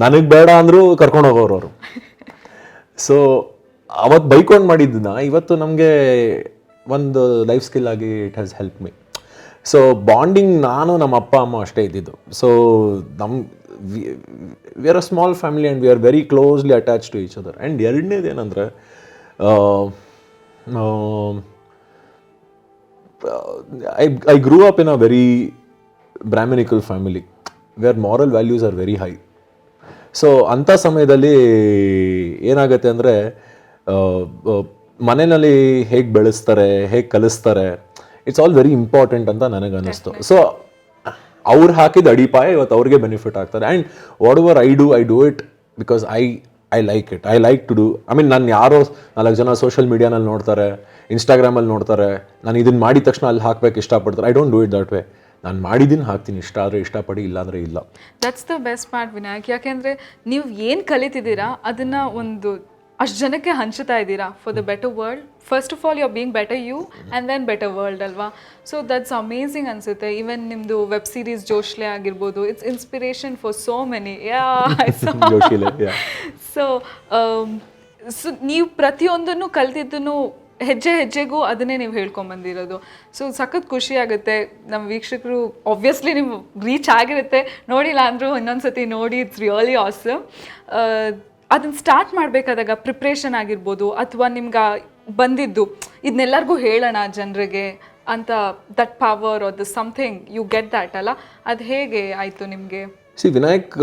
ನನಗೆ ಬೇಡ ಅಂದರೂ ಕರ್ಕೊಂಡು ಹೋಗೋರು ಅವರು. ಸೊ ಅವತ್ತು ಬೈಕೊಂಡು ಮಾಡಿದ್ದನ್ನ ಇವತ್ತು ನಮಗೆ ಒಂದು ಲೈಫ್ ಸ್ಕಿಲ್ ಆಗಿ it has help me. So bonding ನಾನು ನಮ್ಮ ಅಪ್ಪ ಅಮ್ಮ ಅಷ್ಟೇ ಇದ್ದಿದ್ದು. So we are a small family and we are very closely attach to each other. And ಎರಡನೇದು ಏನಂದರೆ, I grew up in a very brahminical family where moral values are very high. So ಅಂಥ ಸಮಯದಲ್ಲಿ ಏನಾಗುತ್ತೆ ಅಂದರೆ, ಮನೆಯಲ್ಲಿ ಹೇಗೆ ಬೆಳೆಸ್ತಾರೆ, ಹೇಗೆ ಕಲಿಸ್ತಾರೆ, ಇಟ್ಸ್ ಆಲ್ ವೆರಿ ಇಂಪಾರ್ಟೆಂಟ್ ಅಂತ ನನಗೆ ಅನ್ನಿಸ್ತು. ಸೊ ಅವ್ರು ಹಾಕಿದ ಅಡಿಪಾಯ ಇವತ್ತು ಅವ್ರಿಗೆ ಬೆನಿಫಿಟ್ ಆಗ್ತಾರೆ. And whatever I do it because I like it. I like to do. I mean ನಾನು ಯಾರೋ 4 ಜನ ಸೋಷಿಯಲ್ ಮೀಡಿಯಾನಲ್ಲಿ ನೋಡ್ತಾರೆ, ಇನ್ಸ್ಟಾಗ್ರಾಮಲ್ಲಿ ನೋಡ್ತಾರೆ, ನಾನು ಇದನ್ನು ಮಾಡಿದ ತಕ್ಷಣ ಅಲ್ಲಿ ಹಾಕ್ಬೇಕು ಇಷ್ಟಪಡ್ತಾರೆ. I don't do it that way. ನಾನು ಮಾಡಿದ್ದೀನಿ ಹಾಕ್ತೀನಿ, ಇಷ್ಟ ಆದರೆ ಇಷ್ಟಪಡಿ, ಇಲ್ಲಾಂದರೆ ಇಲ್ಲ. That's the best part Vinayak. ಯಾಕೆಂದರೆ ನೀವು ಏನು ಕಲಿತಿದ್ದೀರಾ ಅದನ್ನು ಒಂದು ಅಷ್ಟು ಜನಕ್ಕೆ ಹಂಚ್ತಾ ಇದ್ದೀರಾ for the better world. First of all you are being better you and then better world ಅಲ್ವಾ? ಸೊ ದಟ್ಸ್ ಅಮೇಝಿಂಗ್ ಅನಿಸುತ್ತೆ. ಈವನ್ ನಿಮ್ಮದು ವೆಬ್ ಸೀರೀಸ್ ಜೋಶ್ಲೆ ಆಗಿರ್ಬೋದು, it's inspiration for so many. So ನೀವು ಪ್ರತಿಯೊಂದನ್ನು ಕಲ್ತಿದ್ದನ್ನು ಹೆಜ್ಜೆ ಹೆಜ್ಜೆಗೂ ಅದನ್ನೇ ನೀವು ಹೇಳ್ಕೊಂಬಂದಿರೋದು. ಸೊ ಸಖತ್ ಖುಷಿ ಆಗುತ್ತೆ. ನಮ್ಮ ವೀಕ್ಷಕರು ಆಬ್ವಿಯಸ್ಲಿ ನೀವು ರೀಚ್ ಆಗಿರುತ್ತೆ, ನೋಡಿಲ್ಲ ಅಂದರೂ ಇನ್ನೊಂದ್ಸತಿ ನೋಡಿ. It's really awesome. ಅದನ್ನು ಸ್ಟಾರ್ಟ್ ಮಾಡಬೇಕಾದಾಗ ಪ್ರಿಪ್ರೇಷನ್ ಆಗಿರ್ಬೋದು, ಅಥವಾ ನಿಮ್ಗೆ ಬಂದಿದ್ದು ಇದನ್ನೆಲ್ಲರಿಗೂ ಹೇಳೋಣ ಜನರಿಗೆ ಅಂತ, that power are the something you get that ಅಲ್ಲ, ಅದು ಹೇಗೆ ಆಯಿತು ನಿಮಗೆ? See, Vinayak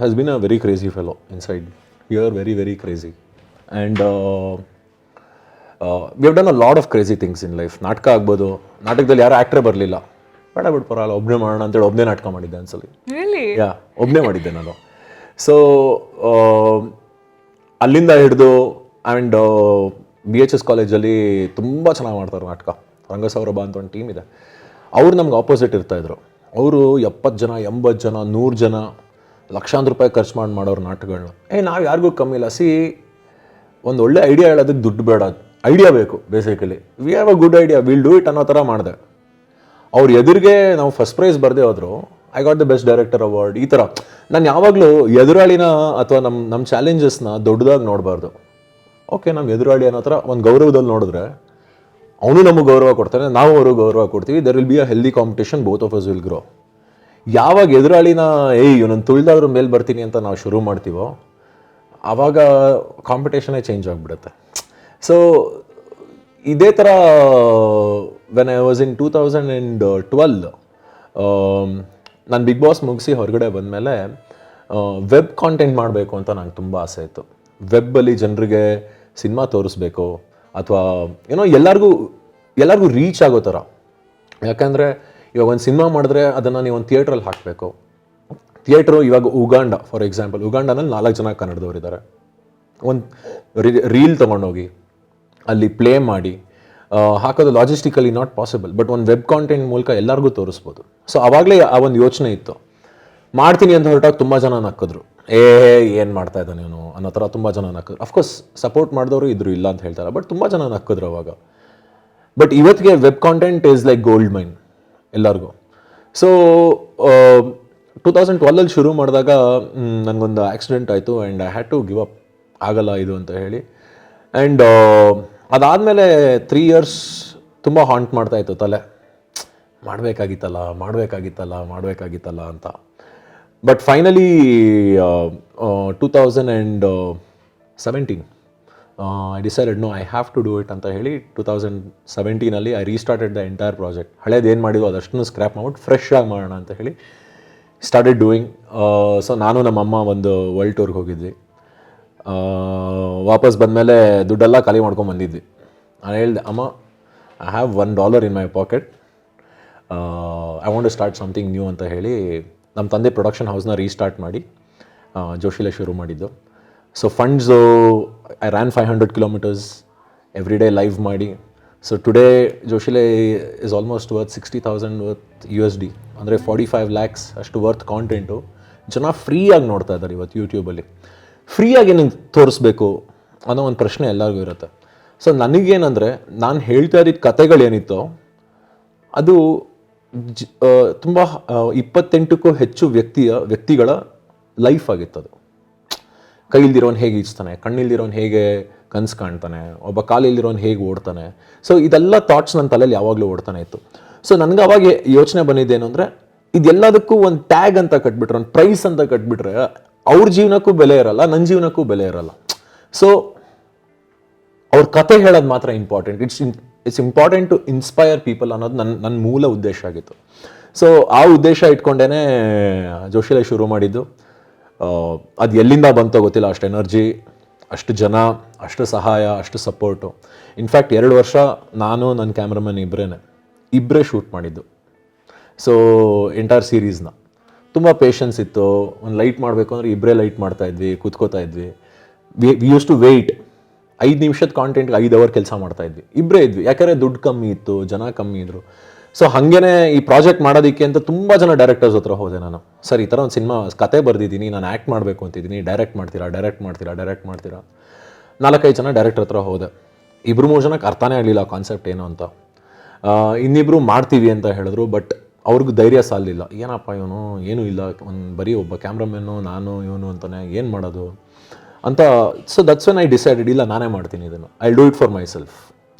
has been a very crazy fellow inside here, very very crazy. And we have done a lot of crazy things in life. ನಾಟಕ ಆಗ್ಬೋದು, ನಾಟಕದಲ್ಲಿ ಯಾರು ಆ್ಯಕ್ಟ್ರೇ ಬರಲಿಲ್ಲ, ಬೇಡ ಬಿಟ್ಟು ಪರಲ್ಲ ಒಬ್ಬನೇ ಮಾಡೋಣ ಅಂತೇಳಿ ಒಬ್ಬನೇ ನಾಟಕ ಮಾಡಿದ್ದೆ ಅನ್ಸಲಿ. ಒಬ್ಬನೇ ಮಾಡಿದ್ದೆ ನಾನು. ಸೊ ಅಲ್ಲಿಂದ ಹಿಡಿದು ಆ್ಯಂಡ್ BHS ಕಾಲೇಜಲ್ಲಿ ತುಂಬ ಚೆನ್ನಾಗಿ ಮಾಡ್ತಾರೆ ನಾಟಕ. ರಂಗಸೌರಭ ಅಂತ ಒಂದು ಟೀಮ್ ಇದೆ, ಅವ್ರು ನಮ್ಗೆ ಆಪೋಸಿಟ್ ಇರ್ತಾಯಿದ್ರು. ಅವರು 70 ಜನ, 80 ಜನ, 100 ಜನ, ಲಕ್ಷಾಂತರ ರೂಪಾಯಿ ಖರ್ಚು ಮಾಡೋರು ನಾಟಕಗಳನ್ನ. ನಾವು ಯಾರಿಗೂ ಕಮ್ಮಿ ಇಲ್ಲ. ಸಿ, ಒಂದು ಒಳ್ಳೆ ಐಡಿಯಾ ಹೇಳೋದಕ್ಕೆ ದುಡ್ಡು ಬೇಡ, ಐಡಿಯಾ ಬೇಕು basically. We have a good idea, will do it ಅನ್ನೋ ಥರ ಮಾಡಿದೆ. ಅವ್ರ ಎದುರಿಗೆ ನಾವು ಫಸ್ಟ್ ಪ್ರೈಸ್ ಬರದೇ ಹೋದ್ರು, I got the best director award. ಈ ಥರ ನಾನು ಯಾವಾಗಲೂ ಎದುರಾಳಿನ ಅಥವಾ ನಮ್ಮ ಚಾಲೆಂಜಸ್ನ ದೊಡ್ಡದಾಗಿ ನೋಡಬಾರ್ದು. ಓಕೆ, ನಮ್ಮ ಎದುರಾಳಿ ಅನ್ನೋ ಥರ ಒಂದು ಗೌರವದಲ್ಲಿ ನೋಡಿದ್ರೆ ಅವನು ನಮಗೆ ಗೌರವ ಕೊಡ್ತಾನೆ, ನಾವು ಅವ್ರಿಗೆ ಗೌರವ ಕೊಡ್ತೀವಿ. There will be a healthy competition, both of us will grow. ಯಾವಾಗ ಎದುರಾಳಿನ ಇವನನ್ನು ತುಳಿದಾದ್ರೂ ಮೇಲೆ ಬರ್ತೀನಿ ಅಂತ ನಾವು ಶುರು ಮಾಡ್ತೀವೋ ಆವಾಗ ಕಾಂಪಿಟೇಷನೇ ಚೇಂಜ್ ಆಗಿಬಿಡುತ್ತೆ. ಸೊ ಇದೇ ಥರ ವೆನ್ ಐ ವಾಸ್ ಇನ್ 2012 ನಾನು ಬಿಗ್ ಬಾಸ್ ಮುಗಿಸಿ ಹೊರಗಡೆ ಬಂದಮೇಲೆ ವೆಬ್ ಕಾಂಟೆಂಟ್ ಮಾಡಬೇಕು ಅಂತ ನಂಗೆ ತುಂಬ ಆಸೆ ಇತ್ತು. ವೆಬ್ಬಲ್ಲಿ ಜನರಿಗೆ ಸಿನಿಮಾ ತೋರಿಸ್ಬೇಕು, ಅಥವಾ ಏನೋ ಎಲ್ಲರಿಗೂ ರೀಚ್ ಆಗೋ ಥರ. ಯಾಕಂದರೆ ಇವಾಗ ಒಂದು ಸಿನಿಮಾ ಮಾಡಿದ್ರೆ ಅದನ್ನು ನೀವು ಒಂದು ಥಿಯೇಟ್ರಲ್ಲಿ ಹಾಕಬೇಕು. ಥಿಯೇಟ್ರು ಇವಾಗ ಉಗಾಂಡ ಫಾರ್ ಎಕ್ಸಾಂಪಲ್, ಉಗಾಂಡನಲ್ಲಿ 4 ಜನ ಕನ್ನಡದವರಿದ್ದಾರೆ. ಒಂದು ರೀಲ್ ತೊಗೊಂಡೋಗಿ ಅಲ್ಲಿ ಪ್ಲೇ ಮಾಡಿ ಹಾಕೋದು ಲಾಜಿಸ್ಟಿಕಲಿ ನಾಟ್ ಪಾಸಿಬಲ್, ಬಟ್ ಒಂದು ವೆಬ್ ಕಾಂಟೆಂಟ್ ಮೂಲಕ ಎಲ್ಲರಿಗೂ ತೋರಿಸ್ಬೋದು. ಸೊ ಆವಾಗಲೇ ಆ ಒಂದು ಯೋಚನೆ ಇತ್ತು. ಮಾಡ್ತೀನಿ ಅಂತ ಹೊರಟಾಗ ತುಂಬ ಜನ ನಕ್ಕಿದ್ರು, ಏನು ಮಾಡ್ತಾ ಇದ್ದಾನೆ ನೀನು ಅನ್ನೋ ಥರ ತುಂಬ ಜನ ನಕ್ಕಿದ್ರು. ಅಫ್ಕೋರ್ಸ್ ಸಪೋರ್ಟ್ ಮಾಡಿದವರು ಇದ್ರು, ಇಲ್ಲ ಅಂತ ಹೇಳ್ತಾರೆ, ಬಟ್ ತುಂಬ ಜನ ನಕ್ಕಿದ್ರು ಅವಾಗ. ಬಟ್ ಇವತ್ತಿಗೆ web content is like gold mine ಎಲ್ಲರಿಗೂ. ಸೊ 2012 ಶುರು ಮಾಡಿದಾಗ ನನಗೊಂದು ಆಕ್ಸಿಡೆಂಟ್ ಆಯಿತು and I had to give up, ಆಗಲ್ಲ ಇದು ಅಂತ ಹೇಳಿ. ಆ್ಯಂಡ್ ಅದಾದಮೇಲೆ 3 years ತುಂಬ ಹಾಂಟ್ ಮಾಡ್ತಾಯಿತ್ತು ತಲೆ, ಮಾಡಬೇಕಾಗಿತ್ತಲ್ಲ ಅಂತ. But finally 2017 I decided no I have to do it ಅಂತ ಹೇಳಿ 2017 I restarted the entire project. ಹಳೇದು ಏನು ಮಾಡಿದ್ವು ಅದಷ್ಟನ್ನು ಸ್ಕ್ರ್ಯಾಪ್ ಮಾಡ್ಬಿಟ್ಟು ಫ್ರೆಶ್ ಆಗಿ ಮಾಡೋಣ ಅಂತ ಹೇಳಿ ಸ್ಟಾರ್ಟೆಡ್ ಡೂಯಿಂಗ್. ಸೊ ನಾನು ನಮ್ಮಮ್ಮ ಒಂದು ವರ್ಲ್ಡ್ ಟೂರ್ಗೆ ಹೋಗಿದ್ವಿ. ವಾಪಸ್ ಬಂದಮೇಲೆ ದುಡ್ಡೆಲ್ಲ ಖಾಲಿ ಮಾಡ್ಕೊಂಡು ಬಂದಿದ್ವಿ. ನಾನು ಹೇಳಿದೆ, ಅಮ್ಮ I have $1 in my pocket, I want to start something new ಅಂತ ಹೇಳಿ ನಮ್ಮ ತಂದೆ ಪ್ರೊಡಕ್ಷನ್ ಹೌಸ್ನ ರೀಸ್ಟಾರ್ಟ್ ಮಾಡಿ ಜೋಶಿಲೇ ಶುರು ಮಾಡಿದ್ದು. So funds I ran 500 kilometers every day live ಮಾಡಿ. So today Joshile is almost worth $60,000 worth USD, ಅಂದರೆ 45 lakhs ಅಷ್ಟು ವರ್ತ್ ಕಾಂಟೆಂಟು ಜನ ಫ್ರೀಯಾಗಿ ನೋಡ್ತಾ ಇದ್ದಾರೆ ಇವತ್ತು ಯೂಟ್ಯೂಬಲ್ಲಿ. ಫ್ರೀಯಾಗಿ ನಿಂಗೆ ತೋರಿಸ್ಬೇಕು ಅನ್ನೋ ಒಂದು ಪ್ರಶ್ನೆ ಎಲ್ಲರಿಗೂ ಇರುತ್ತೆ. ಸೊ ನನಗೇನಂದರೆ, ನಾನು ಹೇಳ್ತಾ ಇದ್ದಿದ್ದ ಕತೆಗಳೇನಿತ್ತೋ ಅದು ತುಂಬ 28ಕ್ಕೂ ಹೆಚ್ಚು ವ್ಯಕ್ತಿಗಳ ಲೈಫ್ ಆಗಿತ್ತದು. ಕೈಲಿರೋನು ಹೇಗೆ ಈಜ್ತಾನೆ, ಕಣ್ಣಿಲ್ದಿರೋನು ಹೇಗೆ ಕನಸು ಕಾಣ್ತಾನೆ, ಒಬ್ಬ ಕಾಲಿಲ್ದಿರೋನು ಹೇಗೆ ಓಡ್ತಾನೆ. ಸೊ ಇದೆಲ್ಲ ಥಾಟ್ಸ್ ನನ್ನ ತಲೆಯಲ್ಲಿ ಯಾವಾಗಲೂ ಓಡ್ತಾನೆ ಇತ್ತು. ಸೊ ನನಗೆ ಅವಾಗ ಯೋಚನೆ ಬಂದಿದ್ದೇನು ಅಂದರೆ, ಇದೆಲ್ಲದಕ್ಕೂ ಒಂದು ಟ್ಯಾಗ್ ಅಂತ ಕಟ್ಬಿಟ್ರೆ, ಒಂದು ಪ್ರೈಸ್ ಅಂತ ಕಟ್ಬಿಟ್ರೆ ಅವ್ರ ಜೀವನಕ್ಕೂ ಬೆಲೆ ಇರಲ್ಲ, ನನ್ನ ಜೀವನಕ್ಕೂ ಬೆಲೆ ಇರಲ್ಲ. ಸೊ ಅವ್ರ ಕತೆ ಹೇಳೋದು ಮಾತ್ರ important. It's important to inspire people ಅನ್ನೋದು ನನ್ನ ಮೂಲ ಉದ್ದೇಶ ಆಗಿತ್ತು. ಸೊ ಆ ಉದ್ದೇಶ ಇಟ್ಕೊಂಡೇ ಜೋಶಿಲೇ ಶುರು ಮಾಡಿದ್ದು. ಅದು ಎಲ್ಲಿಂದ ಬಂತೋ ಗೊತ್ತಿಲ್ಲ, ಅಷ್ಟು ಎನರ್ಜಿ, ಅಷ್ಟು ಜನ, ಅಷ್ಟು ಸಹಾಯ, ಅಷ್ಟು ಸಪೋರ್ಟು. ಇನ್ಫ್ಯಾಕ್ಟ್ 2 ವರ್ಷ ನಾನು ನನ್ನ ಕ್ಯಾಮ್ರಾಮನ್ ಇಬ್ಬರೇ ಶೂಟ್ ಮಾಡಿದ್ದು. ಸೊ ಎಂಟೈರ್ ಸೀರೀಸ್ನ ತುಂಬ ಪೇಷನ್ಸ್ ಇತ್ತು. ಒಂದು ಲೈಟ್ ಮಾಡಬೇಕು ಅಂದರೆ ಇಬ್ಬರೇ ಲೈಟ್ ಮಾಡ್ತಾಯಿದ್ವಿ, ಕೂತ್ಕೋತಾ ಇದ್ವಿ. We use to wait. 5 ನಿಮಿಷದ ಕಾಂಟೆಂಟ್ಗೆ 5 hour ಕೆಲಸ ಮಾಡ್ತಾಯಿದ್ವಿ, ಇಬ್ಬರೇ ಇದ್ವಿ. ಯಾಕಂದರೆ ದುಡ್ಡು ಕಮ್ಮಿ ಇತ್ತು, ಜನ ಕಮ್ಮಿ ಇದ್ದರು. ಸೊ ಹಾಗೇ ಈ ಪ್ರಾಜೆಕ್ಟ್ ಮಾಡೋದಕ್ಕೆ ಅಂತ ತುಂಬ ಜನ ಡೈರೆಕ್ಟರ್ಸ್ ಹತ್ರ ಹೋದೆ ನಾನು. ಸರ್, ಈ ಥರ ಒಂದು ಸಿನಿಮಾ ಕತೆ ಬರೆದಿದ್ದೀನಿ, ನಾನು ಆ್ಯಕ್ಟ್ ಮಾಡಬೇಕು ಅಂತಿದ್ದೀನಿ, ಡೈರೆಕ್ಟ್ ಮಾಡ್ತೀರಾ? 4-5 ಜನ ಡೈರೆಕ್ಟರ್ ಹತ್ರ ಹೋದೆ. 2-3 ಜನಕ್ಕೆ ಅರ್ಥನೇ ಆಗಲಿಲ್ಲ ಕಾನ್ಸೆಪ್ಟ್ ಏನು ಅಂತ. ಇನ್ನಿಬ್ಬರು ಮಾಡ್ತೀವಿ ಅಂತ ಹೇಳಿದ್ರು, ಬಟ್ ಅವ್ರಿಗೂ ಧೈರ್ಯ ಸಾಲಿಲ್ಲ. ಏನಪ್ಪ ಇವನು, ಏನೂ ಇಲ್ಲ, ಬರೀ ಒಬ್ಬ ಕ್ಯಾಮ್ರಾಮನ್ನು, ನಾನು ಇವನು ಅಂತಾನೆ, ಏನು ಮಾಡೋದು ಅಂತ. So that's when I decided, ಇಲ್ಲ ನಾನೇ ಮಾಡ್ತೀನಿ ಇದನ್ನು, I do it for my self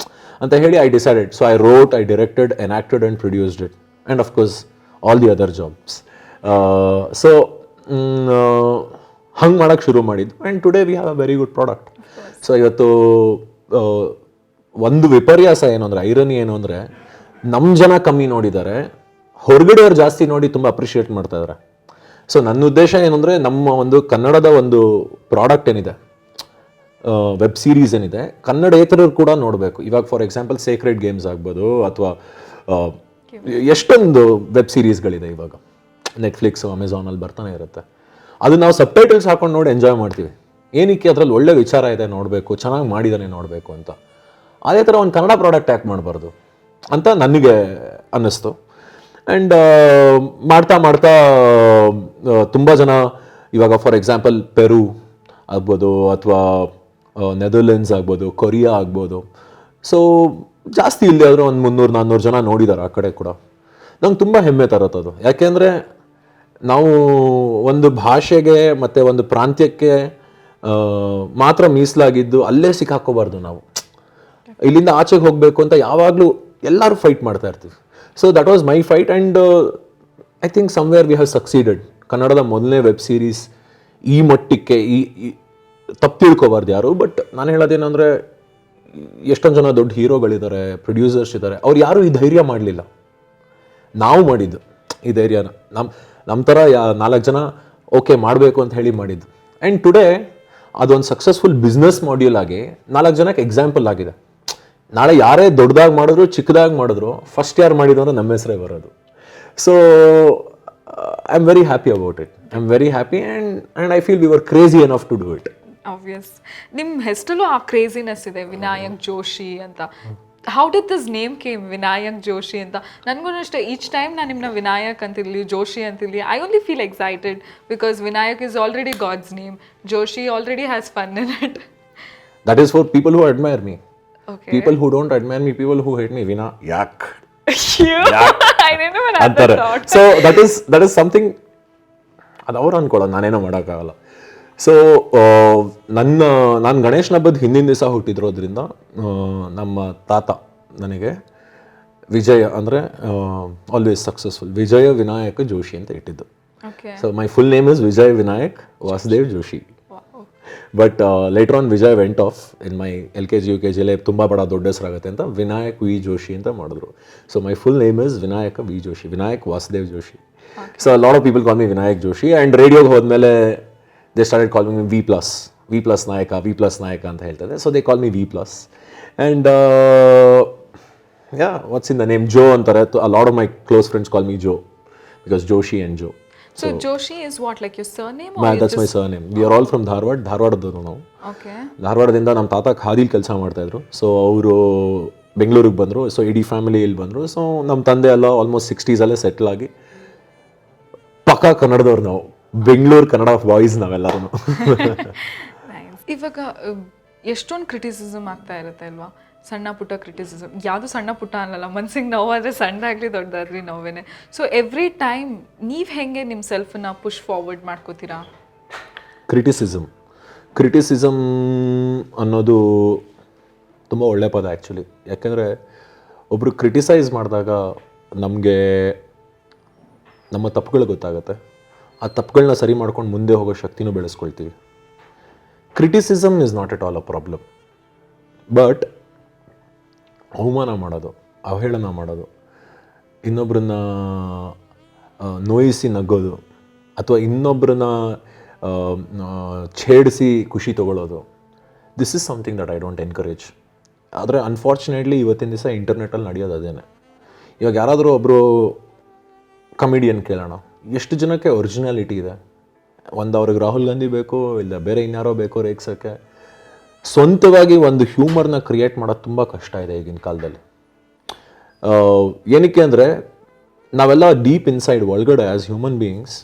ಅಂತ ಹೇಳಿ I decided. So I wrote, I directed, enacted and produced it, and of course all the other jobs. So ಹಂಗೆ ಮಾಡೋಕ್ಕೆ ಶುರು ಮಾಡಿದ್ದು. And today we have a very good product. So ಇವತ್ತು ಒಂದು ವಿಪರ್ಯಾಸ ಏನು ಅಂದರೆ, ಐರನಿ ಏನು ಅಂದರೆ, ನಮ್ಮ ಜನ ಕಮ್ಮಿ ನೋಡಿದ್ದಾರೆ, ಹೊರಗಡೆಯವ್ರು ಜಾಸ್ತಿ ನೋಡಿ ತುಂಬ ಅಪ್ರಿಷಿಯೇಟ್ ಮಾಡ್ತಾ ಇದ್ದಾರೆ. ಸೊ ನನ್ನ ಉದ್ದೇಶ ಏನು ಅಂದರೆ, ನಮ್ಮ ಒಂದು ಕನ್ನಡದ ಒಂದು ಪ್ರಾಡಕ್ಟ್ ಏನಿದೆ, ವೆಬ್ ಸೀರೀಸ್ ಏನಿದೆ, ಕನ್ನಡೇತರರು ಕೂಡ ನೋಡಬೇಕು. ಇವಾಗ ಫಾರ್ ಎಕ್ಸಾಂಪಲ್ ಸೇಕ್ರೆಡ್ ಗೇಮ್ಸ್ ಆಗ್ಬೋದು, ಅಥವಾ ಎಷ್ಟೊಂದು ವೆಬ್ ಸೀರೀಸ್ಗಳಿದೆ ಇವಾಗ, ನೆಟ್ಫ್ಲಿಕ್ಸು, ಅಮೆಝಾನಲ್ಲಿ ಬರ್ತಾನೆ ಇರುತ್ತೆ. ಅದು ನಾವು ಸಬ್ಟೈಟಲ್ಸ್ ಹಾಕೊಂಡು ನೋಡಿ ಎಂಜಾಯ್ ಮಾಡ್ತೀವಿ. ಏನಕ್ಕೆ? ಅದರಲ್ಲಿ ಒಳ್ಳೆ ವಿಚಾರ ಇದೆ, ನೋಡಬೇಕು, ಚೆನ್ನಾಗಿ ಮಾಡಿದ್ದಾನೆ ನೋಡಬೇಕು ಅಂತ. ಅದೇ ಥರ ಒಂದು ಕನ್ನಡ ಪ್ರಾಡಕ್ಟ್ ಯಾಕೆ ಮಾಡಬಾರ್ದು ಅಂತ ನನಗೆ ಅನ್ನಿಸ್ತು. ಆ್ಯಂಡ್ ಮಾಡ್ತಾ ತುಂಬ ಜನ ಇವಾಗ ಫಾರ್ ಎಕ್ಸಾಂಪಲ್ ಪೆರು ಆಗ್ಬೋದು, ಅಥವಾ ನೆದರ್ಲೆಂಡ್ಸ್ ಆಗ್ಬೋದು, ಕೊರಿಯಾ ಆಗ್ಬೋದು. ಸೊ ಜಾಸ್ತಿ ಇಲ್ಲದೆ ಆದರೂ ಒಂದು 300-400 ಜನ ನೋಡಿದ್ದಾರೆ ಆ ಕಡೆ ಕೂಡ. ನಂಗೆ ತುಂಬ ಹೆಮ್ಮೆ ತರುತ್ತದು. ಯಾಕೆಂದರೆ ನಾವು ಒಂದು ಭಾಷೆಗೆ ಮತ್ತು ಒಂದು ಪ್ರಾಂತ್ಯಕ್ಕೆ ಮಾತ್ರ ಮೀಸಲಾಗಿದ್ದು ಅಲ್ಲೇ ಸಿಕ್ಕಾಕೋಬಾರ್ದು. ನಾವು ಇಲ್ಲಿಂದ ಆಚೆಗೆ ಹೋಗಬೇಕು ಅಂತ ಯಾವಾಗಲೂ ಎಲ್ಲರೂ ಫೈಟ್ ಮಾಡ್ತಾ ಇರ್ತೀವಿ. So that was my fight, and I think somewhere we have succeeded. ಕನ್ನಡದ ಮೊದಲನೇ ವೆಬ್ ಸೀರೀಸ್ ಈ ಮಟ್ಟಕ್ಕೆ ತಪ್ಪು ತಿಳ್ಕೊಬಾರ್ದು ಯಾರು. ಬಟ್ ನಾನು ಹೇಳೋದೇನು ಅಂದರೆ, ಎಷ್ಟೊಂದು ಜನ ದೊಡ್ಡ ಹೀರೋಗಳಿದ್ದಾರೆ, ಪ್ರೊಡ್ಯೂಸರ್ಸ್ ಇದ್ದಾರೆ, ಅವ್ರು ಯಾರೂ ಈ ಧೈರ್ಯ ಮಾಡಲಿಲ್ಲ. ನಾವು ಮಾಡಿದ್ದು ಈ ಧೈರ್ಯನ. ನಮ್ಮ ಥರ 4 ಜನ ಓಕೆ ಮಾಡಬೇಕು ಅಂತ ಹೇಳಿ ಮಾಡಿದ್ದು. ಆ್ಯಂಡ್ ಟುಡೇ ಅದೊಂದು ಸಕ್ಸಸ್ಫುಲ್ ಬಿಸ್ನೆಸ್ ಮಾಡ್ಯೂಲ್ ಆಗಿ 4 ಜನಕ್ಕೆ ಎಕ್ಸಾಂಪಲ್ ಆಗಿದೆ. ನಾಳೆ ಯಾರೇ ದೊಡ್ಡದಾಗಿ ಮಾಡಿದ್ರು, ಚಿಕ್ಕದಾಗಿ ಮಾಡಿದ್ರು, ಫಸ್ಟ್ ಯಾರು ಮಾಡಿದ್ರು ಅಂದರೆ ನಮ್ಮ ಹೆಸರೇ ಬರೋದು. So I am very happy about it. I am very happy, and I feel we were crazy enough to do it. Obvious. ನಿಮ್ಮ ಹೆಸರಲ್ಲೂ ಆ ಕ್ರೇಜಿನೆಸ್ ಇದೆ, ವಿನಾಯಕ್ ಜೋಶಿ ಅಂತ. How did this name came Vinayak Joshi ಅಂತ? ನನಗೂ ಅಷ್ಟೇ, ಈಚ್ ಟೈಮ್ ನಾನು ನಿಮ್ಮನ್ನ ವಿನಾಯಕ್ ಅಂತಿರಲಿ ಜೋಶಿ ಅಂತಿರಲಿ, I only feel excited because Vinayak is already god's name, Joshi already has fun in it. That is for people who admire me. Okay. People who don't admire me, people who hate me, Vinayak. I didn't even have that ಅಂತಾರೆ. thought. So that is something ಅದು ಅವ್ರು ಅನ್ಕೊಳ್ಳೋದು, ನಾನೇನೋ ಮಾಡೋಕ್ಕಾಗಲ್ಲ. So ನಾನು ಗಣೇಶನ ಹಬ್ಬದ ಹಿಂದಿನ ದಿವಸ ಹುಟ್ಟಿದ್ರೋದ್ರಿಂದ ನಮ್ಮ ತಾತ ನನಗೆ ವಿಜಯ ಅಂದರೆ ಆಲ್ವೇಸ್ ಸಕ್ಸಸ್ಫುಲ್ ವಿಜಯ ವಿನಾಯಕ ಜೋಶಿ ಅಂತ ಇಟ್ಟಿದ್ದು. Okay. So my full name is Vijay Vinayak Vasudev Joshi. But later on Vijay vent of in my LKG UKG ತುಂಬ ಬಡ ದೊಡ್ಡ ಹೆಸರಾಗುತ್ತೆ ಅಂತ ವಿನಾಯಕ್ ವಿ ಜೋಶಿ ಅಂತ ಮಾಡಿದ್ರು. So my full name is Vinayaka V Joshi, Vinayak Vasudev Joshi. So lot of people call me Vinayak Joshi. And ರೇಡಿಯೋಗೆ ಹೋದ್ಮೇಲೆ they started calling me V plus ನಾಯಕ ಅಂತ ಹೇಳ್ತಾರೆ. So they call me V plus. And what's in the name Jo ಅಂತಾರೆ. A lot of my close friends call me Jo because Joshi and Jo. So Joshi is what, like your surname? That's my surname. We are all from ಧಾರವಾಡದವರು ನಾವು. Okay. ಧಾರವಾಡದಿಂದ ನಮ್ಮ ತಾತ ಖಾದಿಲಿ ಕೆಲಸ ಮಾಡ್ತಾಯಿದ್ರು. So ಅವರು ಬೆಂಗಳೂರಿಗೆ ಬಂದರು. So ಇಡೀ ಫ್ಯಾಮಿಲಿ ಇಲ್ಲಿ ಬಂದರು. ಸೊ ನಮ್ಮ ತಂದೆ ಎಲ್ಲ ಆಲ್ಮೋಸ್ಟ್ 60s ಸೆಟ್ಲ್ ಆಗಿ ಪಕ್ಕಾ ಕನ್ನಡದವ್ರು ನಾವು, ಬೆಂಗಳೂರು ಕನ್ನಡ ಬಾಯ್ಸ್ ನಾವೆಲ್ಲರೂ. ಇವಾಗ ಎಷ್ಟೊಂದು ಕ್ರಿಟಿಸಿಸಮ್ ಆಗ್ತಾ ಇರುತ್ತೆ ಅಲ್ವಾ, ಸಣ್ಣ ಪುಟ್ಟ ಕ್ರಿಟಿಸಿಸಮ್, ಯಾವುದು ಸಣ್ಣ ಪುಟ್ಟ ಅನ್ನಲ್ಲ, ಮನ್ಸಿಗೆ ನೋವಾದರೆ ಸಣ್ಣದಾಗಲಿ ದೊಡ್ಡದಾಗಲಿ ನೋವೇನೆ. ಸೊ ಎವ್ರಿ ಟೈಮ್ ನೀವು ಹೆಂಗೆ ನಿಮ್ಮ ಸೆಲ್ಫನ್ನ ಪುಷ್ ಫಾರ್ವರ್ಡ್ ಮಾಡ್ಕೋತೀರಾ? ಕ್ರಿಟಿಸಿಸಮ್ ಅನ್ನೋದು ತುಂಬ ಒಳ್ಳೆ ಪದ ಆ್ಯಕ್ಚುಲಿ. ಯಾಕೆಂದರೆ ಒಬ್ಬರು ಕ್ರಿಟಿಸೈಸ್ ಮಾಡಿದಾಗ ನಮಗೆ ನಮ್ಮ ತಪ್ಪುಗಳು ಗೊತ್ತಾಗುತ್ತೆ. ಆ ತಪ್ಪುಗಳನ್ನ ಸರಿ ಮಾಡ್ಕೊಂಡು ಮುಂದೆ ಹೋಗೋ ಶಕ್ತಿನೂ ಬೆಳೆಸ್ಕೊಳ್ತೀವಿ. Criticism is not at all a problem. But ಅವಮಾನ ಮಾಡೋದು, ಅವಹೇಳನ ಮಾಡೋದು, ಇನ್ನೊಬ್ಬರನ್ನ ನೋಯಿಸಿ ನಗೋದು, ಅಥವಾ ಇನ್ನೊಬ್ಬರನ್ನ ಛೇಡಿಸಿ ಖುಷಿ ತೊಗೊಳ್ಳೋದು, this is something that I don't encourage. ಆದರೆ ಅನ್ಫಾರ್ಚುನೇಟ್ಲಿ ಇವತ್ತಿನ ದಿವಸ ಇಂಟರ್ನೆಟಲ್ಲಿ ನಡೆಯೋದು ಅದೇನೆ. ಇವಾಗ ಯಾರಾದರೂ ಒಬ್ಬರು ಕಮಿಡಿಯನ್ ಕೇಳೋಣ, ಎಷ್ಟು ಜನಕ್ಕೆ ಒರಿಜಿನಾಲಿಟಿ ಇದೆ? ಅವ್ರಿಗೆ ರಾಹುಲ್ ಗಾಂಧಿ ಬೇಕು, ಇಲ್ಲ ಬೇರೆ ಇನ್ಯಾರೋ ಬೇಕೋ ರೇಗ್ಸೋಕ್ಕೆ. ಸ್ವಂತವಾಗಿ ಒಂದು ಹ್ಯೂಮರ್ನ ಕ್ರಿಯೇಟ್ ಮಾಡೋದು ತುಂಬ ಕಷ್ಟ ಇದೆ ಈಗಿನ ಕಾಲದಲ್ಲಿ. ಏನಕ್ಕೆ ಅಂದರೆ ನಾವೆಲ್ಲ ಡೀಪ್ ಇನ್ಸೈಡ್ ಒಳಗಡೆ ಆ್ಯಸ್ ಹ್ಯೂಮನ್ ಬೀಯಿಂಗ್ಸ್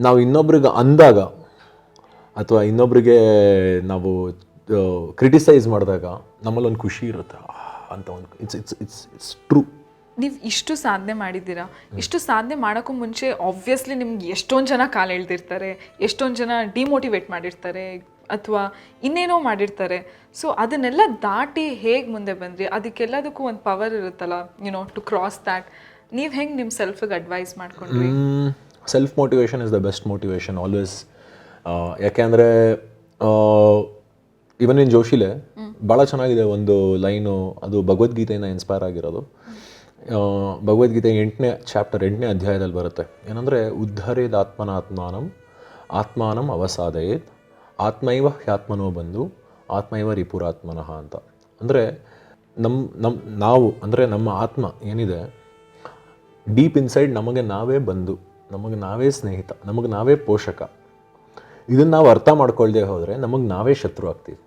ನಾವು ಇನ್ನೊಬ್ರಿಗೆ ಅಂದಾಗ ಅಥವಾ ಇನ್ನೊಬ್ರಿಗೆ ನಾವು ಕ್ರಿಟಿಸೈಸ್ ಮಾಡಿದಾಗ ನಮ್ಮಲ್ಲಿ ಒಂದು ಖುಷಿ ಇರುತ್ತೆ ಅಂತ ಒಂದು ಇಟ್ಸ್ ಟ್ರೂ. ನೀವು ಇಷ್ಟು ಸಾಧನೆ ಮಾಡಿದ್ದೀರಾ, ಇಷ್ಟು ಸಾಧನೆ ಮಾಡೋಕ್ಕೂ ಮುಂಚೆ ಆಬ್ವಿಯಸ್ಲಿ ನಿಮ್ಗೆ ಎಷ್ಟೊಂದು ಜನ ಕಾಲು ಎಳ್ದಿರ್ತಾರೆ, ಎಷ್ಟೊಂದು ಜನ ಡಿಮೋಟಿವೇಟ್ ಮಾಡಿರ್ತಾರೆ ಅಥವಾ ಇನ್ನೇನೋ ಮಾಡಿರ್ತಾರೆ. ಸೊ ಅದನ್ನೆಲ್ಲ ದಾಟಿ ಹೇಗೆ ಮುಂದೆ ಬಂದ್ರಿ? ಅದಕ್ಕೆಲ್ಲದಕ್ಕೂ ಒಂದು ಪವರ್ ಇರುತ್ತಲ್ಲ, ಟು ಕ್ರಾಸ್ ದ್ಯಾಟ್. ನೀವು ಹೆಂಗೆ ನಿಮ್ಮ ಸೆಲ್ಫಿಗೆ ಅಡ್ವೈಸ್ ಮಾಡ್ಕೊಂಡ್ರಿ? Self motivation is the best motivation always. ಯಾಕೆಂದರೆ ಇವನ್ ಇನ್ ಜೋಶಿಲೆ ಭಾಳ ಚೆನ್ನಾಗಿದೆ ಒಂದು ಲೈನು, ಅದು ಭಗವದ್ಗೀತೆಯಿಂದ ಇನ್ಸ್ಪೈರ್ ಆಗಿರೋದು. ಭಗವದ್ಗೀತೆ 8ನೇ ಚಾಪ್ಟರ್ 8ನೇ ಅಧ್ಯಾಯದಲ್ಲಿ ಬರುತ್ತೆ. ಏನಂದರೆ ಉದ್ಧರೇದ್ ಆತ್ಮಾನಂ ಅವಸಾದಯೇತ್ ಆತ್ಮೈವ ಹ್ಯಾತ್ಮನೋ ಬಂದು ಆತ್ಮೈವ ರಿಪುರಾತ್ಮನಃ ಅಂತ. ಅಂದರೆ ನಾವು ಅಂದರೆ ನಮ್ಮ ಆತ್ಮ ಏನಿದೆ ಡೀಪ್ ಇನ್ಸೈಡ್ ನಮಗೆ ನಾವೇ ಬಂದು, ನಮಗೆ ನಾವೇ ಸ್ನೇಹಿತ, ನಮಗೆ ನಾವೇ ಪೋಷಕ. ಇದನ್ನು ನಾವು ಅರ್ಥ ಮಾಡ್ಕೊಳ್ದೇ ಹೋದರೆ ನಮಗೆ ನಾವೇ ಶತ್ರು ಆಗ್ತೀವಿ.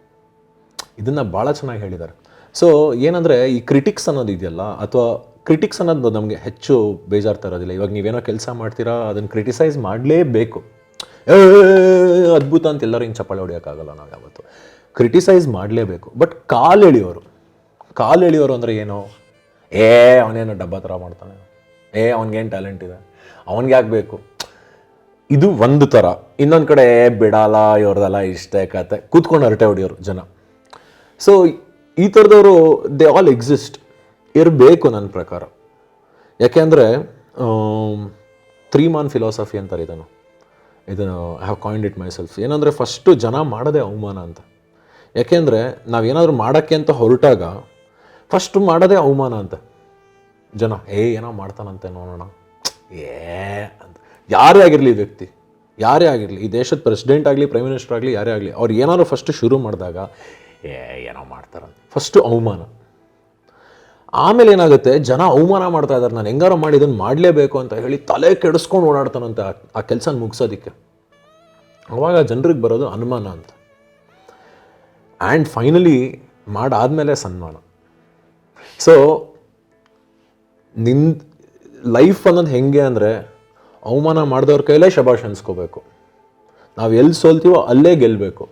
ಇದನ್ನು ಭಾಳ ಚೆನ್ನಾಗಿ ಹೇಳಿದ್ದಾರೆ. ಸೊ ಏನಂದರೆ ಈ ಕ್ರಿಟಿಕ್ಸ್ ಅನ್ನೋದು ಇದೆಯಲ್ಲ, ಅಥವಾ ಕ್ರಿಟಿಕ್ಸ್ ಅನ್ನೋದು ನಮಗೆ ಹೆಚ್ಚು ಬೇಜಾರು ತರೋದಿಲ್ಲ. ಇವಾಗ ನೀವೇನೋ ಕೆಲಸ ಮಾಡ್ತೀರಾ, ಅದನ್ನು ಕ್ರಿಟಿಸೈಸ್ ಮಾಡಲೇಬೇಕು. ಅದ್ಭುತ ಅಂತ ಎಲ್ಲರೂ ಹಿಂಗೆ ಚಪ್ಪಾಳೆ ಹೊಡಿಯೋಕ್ಕಾಗಲ್ಲ ನಾವು ಯಾವತ್ತು. ಕ್ರಿಟಿಸೈಸ್ ಮಾಡಲೇಬೇಕು. ಬಟ್ ಕಾಲು ಎಳಿಯೋರು ಅಂದರೆ ಏನು? ಅವನೇನೋ ಡಬ್ಬ ಥರ ಮಾಡ್ತಾನೆ, ಅವ್ನಿಗೇನು ಟ್ಯಾಲೆಂಟ್ ಇದೆ, ಅವ್ನಿಗೆ ಯಾಕೆ ಬೇಕು, ಇದು ಒಂದು ಥರ. ಇನ್ನೊಂದು ಕಡೆ ಬಿಡಲ್ಲ, ಇವ್ರದೆಲ್ಲ ಇಷ್ಟೇ ಕತೆ ಕೂತ್ಕೊಂಡು ಹರಟೆ ಹೊಡಿಯೋರು ಜನ. ಸೊ ಈ ಥರದವರು ದೇ ಆಲ್ ಎಕ್ಸಿಸ್ಟ್, ಇರಬೇಕು ನನ್ನ ಪ್ರಕಾರ. ಯಾಕೆಂದರೆ 3 man ಫಿಲಾಸಫಿ ಅಂತಾರೆ ಇದನ್ನು I have coined it my self. ಏನಂದರೆ ಫಸ್ಟು ಜನ ಮಾಡೋದೇ ಅವಮಾನ ಅಂತ. ಯಾಕೆಂದರೆ ನಾವೇನಾದರೂ ಮಾಡೋಕ್ಕೆ ಅಂತ ಹೊರಟಾಗ ಫಸ್ಟು ಮಾಡೋದೇ ಅವಮಾನ ಅಂತ. ಜನ ಏನೋ ಮಾಡ್ತಾನಂತೆ ನೋಡೋಣ ಅಂತ. ಯಾರೇ ಆಗಿರಲಿ ವ್ಯಕ್ತಿ, ಯಾರೇ ಆಗಿರಲಿ, ಈ ದೇಶದ ಪ್ರೆಸಿಡೆಂಟ್ ಆಗಲಿ, ಪ್ರೈಮ್ ಮಿನಿಸ್ಟರ್ ಆಗಲಿ, ಯಾರೇ ಆಗಲಿ, ಅವ್ರು ಏನಾದ್ರು ಫಸ್ಟು ಶುರು ಮಾಡಿದಾಗ ಏನೋ ಮಾಡ್ತಾರಂತೆ, ಫಸ್ಟು ಅವಮಾನ. ಆಮೇಲೆ ಏನಾಗುತ್ತೆ, ಜನ ಅವಮಾನ ಮಾಡ್ತಾ ಇದ್ದಾರೆ, ನಾನು ಹೆಂಗಾರ ಮಾಡಿ ಇದನ್ನು ಮಾಡಲೇಬೇಕು ಅಂತ ಹೇಳಿ ತಲೆ ಕೆಡಿಸ್ಕೊಂಡು ಓಡಾಡ್ತಾನಂತೆ ಆ ಕೆಲಸ ಮುಗಿಸೋದಕ್ಕೆ. ಅವಾಗ ಜನರಿಗೆ ಬರೋದು ಅನುಮಾನ ಅಂತ. ಆ್ಯಂಡ್ ಫೈನಲಿ ಮಾಡಾದಮೇಲೆ ಸನ್ಮಾನ. ಸೊ ನಿನ್ ಲೈಫ್ ಅನ್ನೋದು ಹೆಂಗೆ ಅಂದರೆ ಅವಮಾನ ಮಾಡಿದವ್ರ ಕೈಲೇ ಶಬಾಷ್ ಅನ್ಸ್ಕೋಬೇಕು. ನಾವು ಎಲ್ಲಿ ಸೋಲ್ತೀವೋ ಅಲ್ಲೇ ಗೆಲ್ಲಬೇಕು.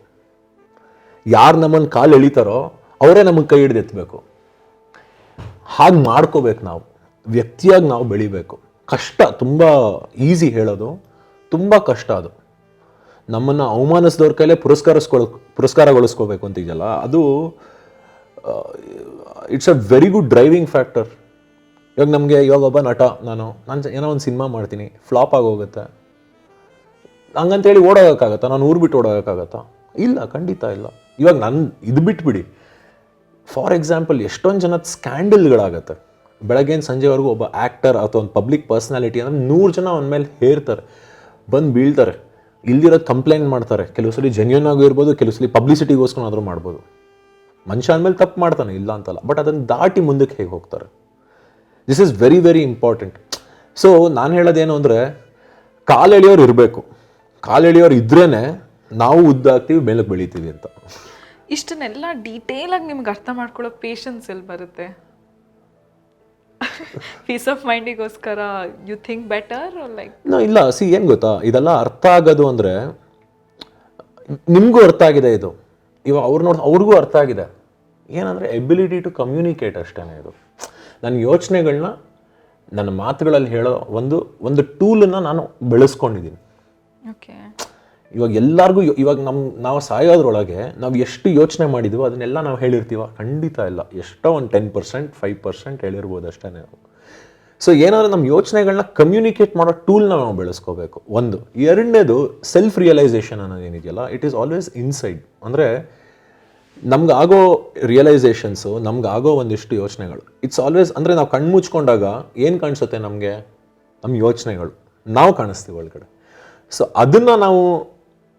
ಯಾರು ನಮ್ಮನ್ನು ಕಾಲು ಎಳಿತಾರೋ ಅವರೇ ನಮಗೆ ಕೈ ಹಿಡಿದು ಎತ್ತಬೇಕು. ಹಾಗೆ ಮಾಡ್ಕೋಬೇಕು. ನಾವು ವ್ಯಕ್ತಿಯಾಗಿ ನಾವು ಬೆಳಿಬೇಕು. ಕಷ್ಟ, ತುಂಬ ಈಸಿ ಹೇಳೋದು, ತುಂಬ ಕಷ್ಟ ಅದು. ನಮ್ಮನ್ನು ಅವಮಾನಿಸಿದವ್ರ ಕೈಲೇ ಪುರಸ್ಕಾರಗೊಳಿಸ್ಕೋಬೇಕು ಅಂತಿದೆಯಲ್ಲ, ಅದು it's a very good driving factor. ಇವಾಗ ಒಬ್ಬ ನಟ, ನಾನು ಏನೋ ಒಂದು ಸಿನಿಮಾ ಮಾಡ್ತೀನಿ, ಫ್ಲಾಪ್ ಆಗೋಗುತ್ತೆ, ಹಂಗಂತೇಳಿ ಓಡೋಗೋಕ್ಕಾಗತ್ತಾ? ನಾನು ಊರು ಬಿಟ್ಟು ಓಡೋಗೋಕ್ಕಾಗತ್ತಾ? ಇಲ್ಲ, ಖಂಡಿತ ಇಲ್ಲ. ಇವಾಗ ನಾನು ಇದು ಬಿಟ್ಬಿಡಿ, ಫಾರ್ ಎಕ್ಸಾಂಪಲ್ ಎಷ್ಟೊಂದು ಜನದ ಸ್ಕ್ಯಾಂಡಲ್ಗಳಾಗತ್ತೆ. ಬೆಳಗ್ಗೆಯಿಂದ ಸಂಜೆವರೆಗೂ ಒಬ್ಬ ಆ್ಯಕ್ಟರ್ ಅಥವಾ ಒಂದು ಪಬ್ಲಿಕ್ ಪರ್ಸ್ನಾಲಿಟಿ ಅಂದರೆ 100 ಜನ ಅವನ ಮೇಲೆ ಹೇರ್ತಾರೆ, ಬಂದು ಬೀಳ್ತಾರೆ, ಇಲ್ದಿರೋದು ಕಂಪ್ಲೇಂಟ್ ಮಾಡ್ತಾರೆ. ಕೆಲವು ಸಲ ಜೆನ್ಯೂನ್ ಆಗೂ ಇರ್ಬೋದು, ಕೆಲವು ಸಲ ಪಬ್ಲಿಸಿಟಿಗೋಸ್ಕರ ಮಾಡ್ಬೋದು. ಮನುಷ್ಯ ಅಂದಮೇಲೆ ತಪ್ಪು ಮಾಡ್ತಾನೆ, ಇಲ್ಲ ಅಂತಲ್ಲ, ಬಟ್ ಅದನ್ನು ದಾಟಿ ಮುಂದಕ್ಕೆ ಹೇಗೆ ಹೋಗ್ತಾರೆ? This is very very important. So ನಾನು ಹೇಳೋದೇನು ಅಂದರೆ, ಕಾಲೆಳೆಯೋರು ಇರಬೇಕು. ಕಾಲೆಳೆಯೋರು ಇದ್ರೇ ನಾವು ಉದ್ದಾಗ್ತೀವಿ, ಮೇಲಕ್ಕೆ ಬೆಳಿತೀವಿ ಅಂತ. ಇಷ್ಟನ್ನೆಲ್ಲ ಡೀಟೇಲಾಗಿ ನಿಮ್ಗೆ ಅರ್ಥ ಮಾಡ್ಕೊಳ್ಳೋ ಪೇಷನ್ಸ್ ಎಲ್ಲಿ ಬರುತ್ತೆ? ಪೀಸ್ ಆಫ್ ಮೈಂಡಿಗೋಸ್ಕರ ಯು ಥಿಂಕ್ ಬೆಟರ್ ಲೈಕ್? ಇಲ್ಲ, ಏನು ಗೊತ್ತಾ, ಇದೆಲ್ಲ ಅರ್ಥ ಆಗೋದು ಅಂದರೆ ನಿಮಗೂ ಅರ್ಥ ಆಗಿದೆ ಇದು, ಇವಾಗ ಅವ್ರಿಗೂ ಅರ್ಥ ಆಗಿದೆ. ಏನಂದರೆ ಎಬಿಲಿಟಿ ಟು ಕಮ್ಯುನಿಕೇಟ್ ಅಷ್ಟೇ ಇದು. ನನ್ನ ಯೋಚನೆಗಳನ್ನ ನನ್ನ ಮಾತುಗಳಲ್ಲಿ ಹೇಳೋ ಒಂದು ಟೂಲನ್ನು ನಾನು ಬೆಳೆಸ್ಕೊಂಡಿದ್ದೀನಿ. ಓಕೆ. ಇವಾಗ ಎಲ್ಲರಿಗೂ ಇವಾಗ ನಾವು ಸಾಯೋದ್ರೊಳಗೆ ನಾವು ಎಷ್ಟು ಯೋಚನೆ ಮಾಡಿದ್ವೋ ಅದನ್ನೆಲ್ಲ ನಾವು ಹೇಳಿರ್ತೀವ? ಖಂಡಿತ ಇಲ್ಲ. ಎಷ್ಟೋ ಒಂದು 10%, 5% ಹೇಳಿರ್ಬೋದು ಅಷ್ಟೇ ನಾವು. ಸೊ ಏನಾದರೂ ನಮ್ಮ ಯೋಚನೆಗಳನ್ನ ಕಮ್ಯುನಿಕೇಟ್ ಮಾಡೋ ಟೂಲ್ನ ನಾವು ಬೆಳೆಸ್ಕೋಬೇಕು. ಒಂದು. ಎರಡನೇದು ಸೆಲ್ಫ್ ರಿಯಲೈಸೇಷನ್ ಅನ್ನೋದೇನಿದೆಯಲ್ಲ, ಇಟ್ ಈಸ್ ಆಲ್ವೇಸ್ ಇನ್ಸೈಡ್. ಅಂದರೆ ನಮ್ಗಾಗೋ ರಿಯಲೈಸೇಷನ್ಸು, ನಮ್ಗಾಗೋ ಒಂದಿಷ್ಟು ಯೋಚನೆಗಳು, ಇಟ್ಸ್ ಆಲ್ವೇಸ್, ಅಂದರೆ ನಾವು ಕಣ್ಣು ಮುಚ್ಕೊಂಡಾಗ ಏನು ಕಾಣಿಸುತ್ತೆ ನಮಗೆ? ನಮ್ಮ ಯೋಚನೆಗಳು ನಾವು ಕಾಣಿಸ್ತೀವಿ ಒಳಗಡೆ. ಸೊ ಅದನ್ನು ನಾವು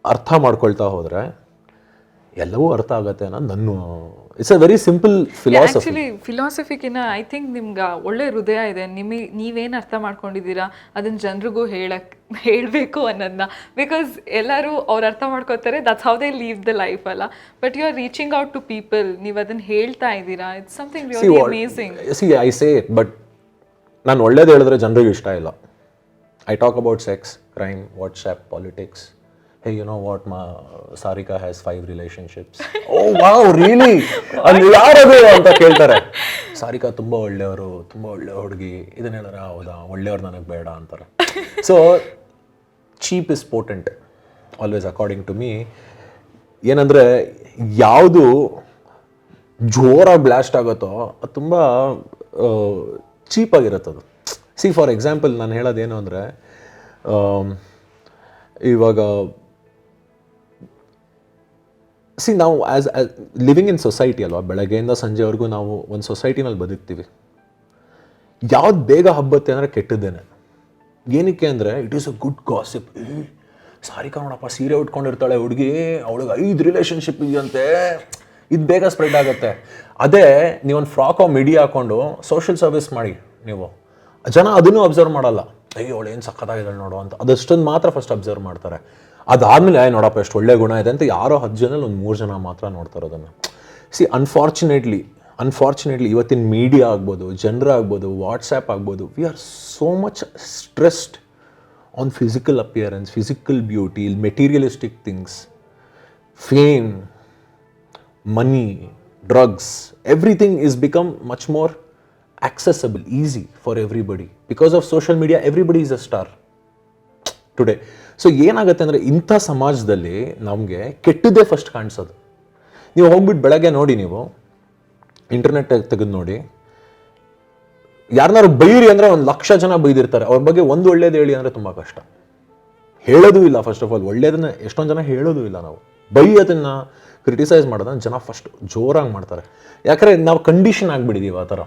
ಅರ್ಥ ಮಾಡ್ಕೊಳ್ತಾ ಹೋದರೆ ಎಲ್ಲವೂ ಅರ್ಥ ಆಗುತ್ತೆ ಅನ್ನೋದು ನನ್ನ, it's a very simple philosophy. Actually ಫಿಲಾಸಫಿಗಿನ್ನ ಐ ಥಿಂಕ್ ನಿಮ್ಗೆ ಒಳ್ಳೆ ಹೃದಯ ಇದೆ. ನೀವೇನು ಅರ್ಥ ಮಾಡ್ಕೊಂಡಿದ್ದೀರಾ ಅದನ್ನು ಜನರಿಗೂ ಹೇಳಬೇಕು ಅನ್ನೋದನ್ನ. ಬಿಕಾಸ್ ಎಲ್ಲರೂ ಅವ್ರು ಅರ್ಥ ಮಾಡ್ಕೋತಾರೆ, that's how they live the life ಅಲ್ಲ. But you are reaching out to people, ನೀವು ಅದನ್ನು ಹೇಳ್ತಾ ಇದ್ದೀರಾ. It's something really amazing. I say it, but ನಾನು ಒಳ್ಳೇದು ಹೇಳಿದ್ರೆ ಜನರಿಗೆ ಇಷ್ಟ ಇಲ್ಲ. I talk about sex, crime, WhatsApp, politics. Hey, you know what? Sarika has 5 relationships. Oh wow, really? ಅಲ್ಲಿ ಯಾರದು ಅಂತ ಕೇಳ್ತಾರೆ. ಸಾರಿಕಾ ತುಂಬ ಒಳ್ಳೆಯವರು, ತುಂಬ ಒಳ್ಳೆ ಹುಡುಗಿ, ಇದನ್ನ ಹೇಳಿದ್ರೆ ಹೌದಾ, ಒಳ್ಳೆಯವ್ರು ನನಗೆ ಬೇಡ ಅಂತಾರೆ. So cheap is potent always according to me. ಏನಂದರೆ ಯಾವುದು ಜೋರಾಗಿ ಬ್ಲಾಸ್ಟ್ ಆಗುತ್ತೋ ಅದು ತುಂಬ ಚೀಪಾಗಿರುತ್ತದು. ಸಿ ಫಾರ್ ಎಕ್ಸಾಂಪಲ್ ನಾನು ಹೇಳೋದೇನು ಅಂದರೆ, ಇವಾಗ ನಾವು ಆ್ಯಸ್ ಲಿವಿಂಗ್ ಇನ್ ಸೊಸೈಟಿ ಅಲ್ವಾ, ಬೆಳಗ್ಗೆಯಿಂದ ಸಂಜೆವರೆಗೂ ನಾವು ಒಂದು ಸೊಸೈಟಿನಲ್ಲಿ ಬದುಕ್ತೀವಿ. ಯಾವ್ದು ಬೇಗ ಹಬ್ಬತ್ತೆ ಅಂದರೆ ಕೆಟ್ಟದ್ದೇನೆ. ಏನಕ್ಕೆ ಅಂದರೆ it is a good gossip. Sarika ನೋಡಪ್ಪ ಸೀರೆ ಉಟ್ಕೊಂಡಿರ್ತಾಳೆ ಹುಡುಗಿ, ಅವಳಿಗೆ 5 ರಿಲೇಷನ್ಶಿಪ್ ಇದೆಯಂತೆ, ಇದು ಬೇಗ ಸ್ಪ್ರೆಡ್ ಆಗುತ್ತೆ. ಅದೇ ನೀವೊಂದು ಫ್ರಾಕೋ ಮಿಡಿ ಹಾಕ್ಕೊಂಡು ಸೋಷಿಯಲ್ ಸರ್ವಿಸ್ ಮಾಡಿ, ನೀವು ಜನ ಅದನ್ನು ಅಬ್ಸರ್ವ್ ಮಾಡಲ್ಲ. ಅಯ್ಯೋ ಅವಳು ಏನು ಸಖತ್ತಾಗಿದ್ದಾಳೆ ನೋಡು ಅಂತ, ಅದಷ್ಟೊಂದು ಮಾತ್ರ ಫಸ್ಟ್ ಅಬ್ಸರ್ವ್ ಮಾಡ್ತಾರೆ. ಅದಾದಮೇಲೆ ನೋಡಪ್ಪ ಎಷ್ಟು ಒಳ್ಳೆ ಗುಣ ಇದೆ ಅಂತ ಯಾರೋ 10 ಜನದಲ್ಲಿ ಒಂದು 3 ಜನ ಮಾತ್ರ ನೋಡ್ತಾರೆ ಅದನ್ನು. ಸಿ ಅನ್ಫಾರ್ಚುನೇಟ್ಲಿ ಇವತ್ತಿನ ಮೀಡಿಯಾ ಆಗ್ಬೋದು, ಜನರಾಗ್ಬೋದು, ವಾಟ್ಸ್ಯಾಪ್ ಆಗ್ಬೋದು, we are so much stressed on physical appearance, physical beauty, materialistic things, fame, money, drugs, everything is become much more accessible, easy for everybody. Because of social media, everybody is a star today. So ಏನಾಗುತ್ತೆ ಅಂದರೆ ಇಂಥ ಸಮಾಜದಲ್ಲಿ ನಮಗೆ ಕೆಟ್ಟದ್ದೇ first ಕಾಣಿಸೋದು. ನೀವು ಹೋಗ್ಬಿಟ್ಟು ಬೆಳಗ್ಗೆ ನೋಡಿ, ನೀವು ಇಂಟರ್ನೆಟ್ ತೆಗೆದು ನೋಡಿ, ಯಾರನ್ನಾರು ಬೈರಿ ಅಂದರೆ 1,00,000 ಜನ ಬೈದಿರ್ತಾರೆ. ಅವ್ರ ಬಗ್ಗೆ ಒಂದು ಒಳ್ಳೇದು ಹೇಳಿ ಅಂದರೆ ತುಂಬ ಕಷ್ಟ. ಹೇಳೋದು ಇಲ್ಲ. ಫಸ್ಟ್ ಆಫ್ ಆಲ್ ಒಳ್ಳೇದನ್ನ ಎಷ್ಟೊಂದು ಜನ ಹೇಳೋದು ಇಲ್ಲ. ನಾವು ಬೈಯೋದನ್ನು, ಕ್ರಿಟಿಸೈಸ್ ಮಾಡೋದನ್ನು ಜನ ಫಸ್ಟ್ ಜೋರಾಗಿ ಮಾಡ್ತಾರೆ. ಯಾಕಂದರೆ ನಾವು ಕಂಡೀಷನ್ ಆಗಿಬಿಟ್ಟಿದ್ದೀವಿ ಆ ಥರ.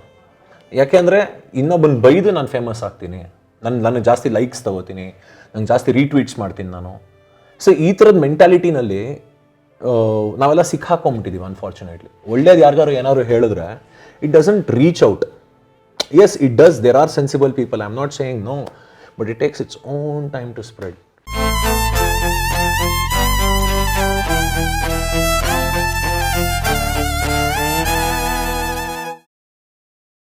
ಯಾಕೆ ಅಂದರೆ ಇನ್ನೊಬ್ಬನ ಬೈದು ನಾನು ಫೇಮಸ್ ಆಗ್ತೀನಿ, ನನಗೆ ಜಾಸ್ತಿ ಲೈಕ್ಸ್ ತಗೋತೀನಿ, ನಂಗೆ ಜಾಸ್ತಿ ರೀಟ್ವೀಟ್ಸ್ ಮಾಡ್ತೀನಿ ನಾನು. ಸೊ ಈ ಥರದ ಮೆಂಟಾಲಿಟಿನಲ್ಲಿ ನಾವೆಲ್ಲ ಸಿಕ್ಕಾಕೊಂಬಿಟ್ಟಿದ್ದೀವಿ ಅನ್ಫಾರ್ಚುನೇಟ್ಲಿ. ಒಳ್ಳೇದು ಯಾರಿಗಾರು ಏನಾದ್ರು ಹೇಳಿದ್ರೆ it doesn't reach out. As it does, there are sensible people, I am not saying no, but it takes its own time to spread.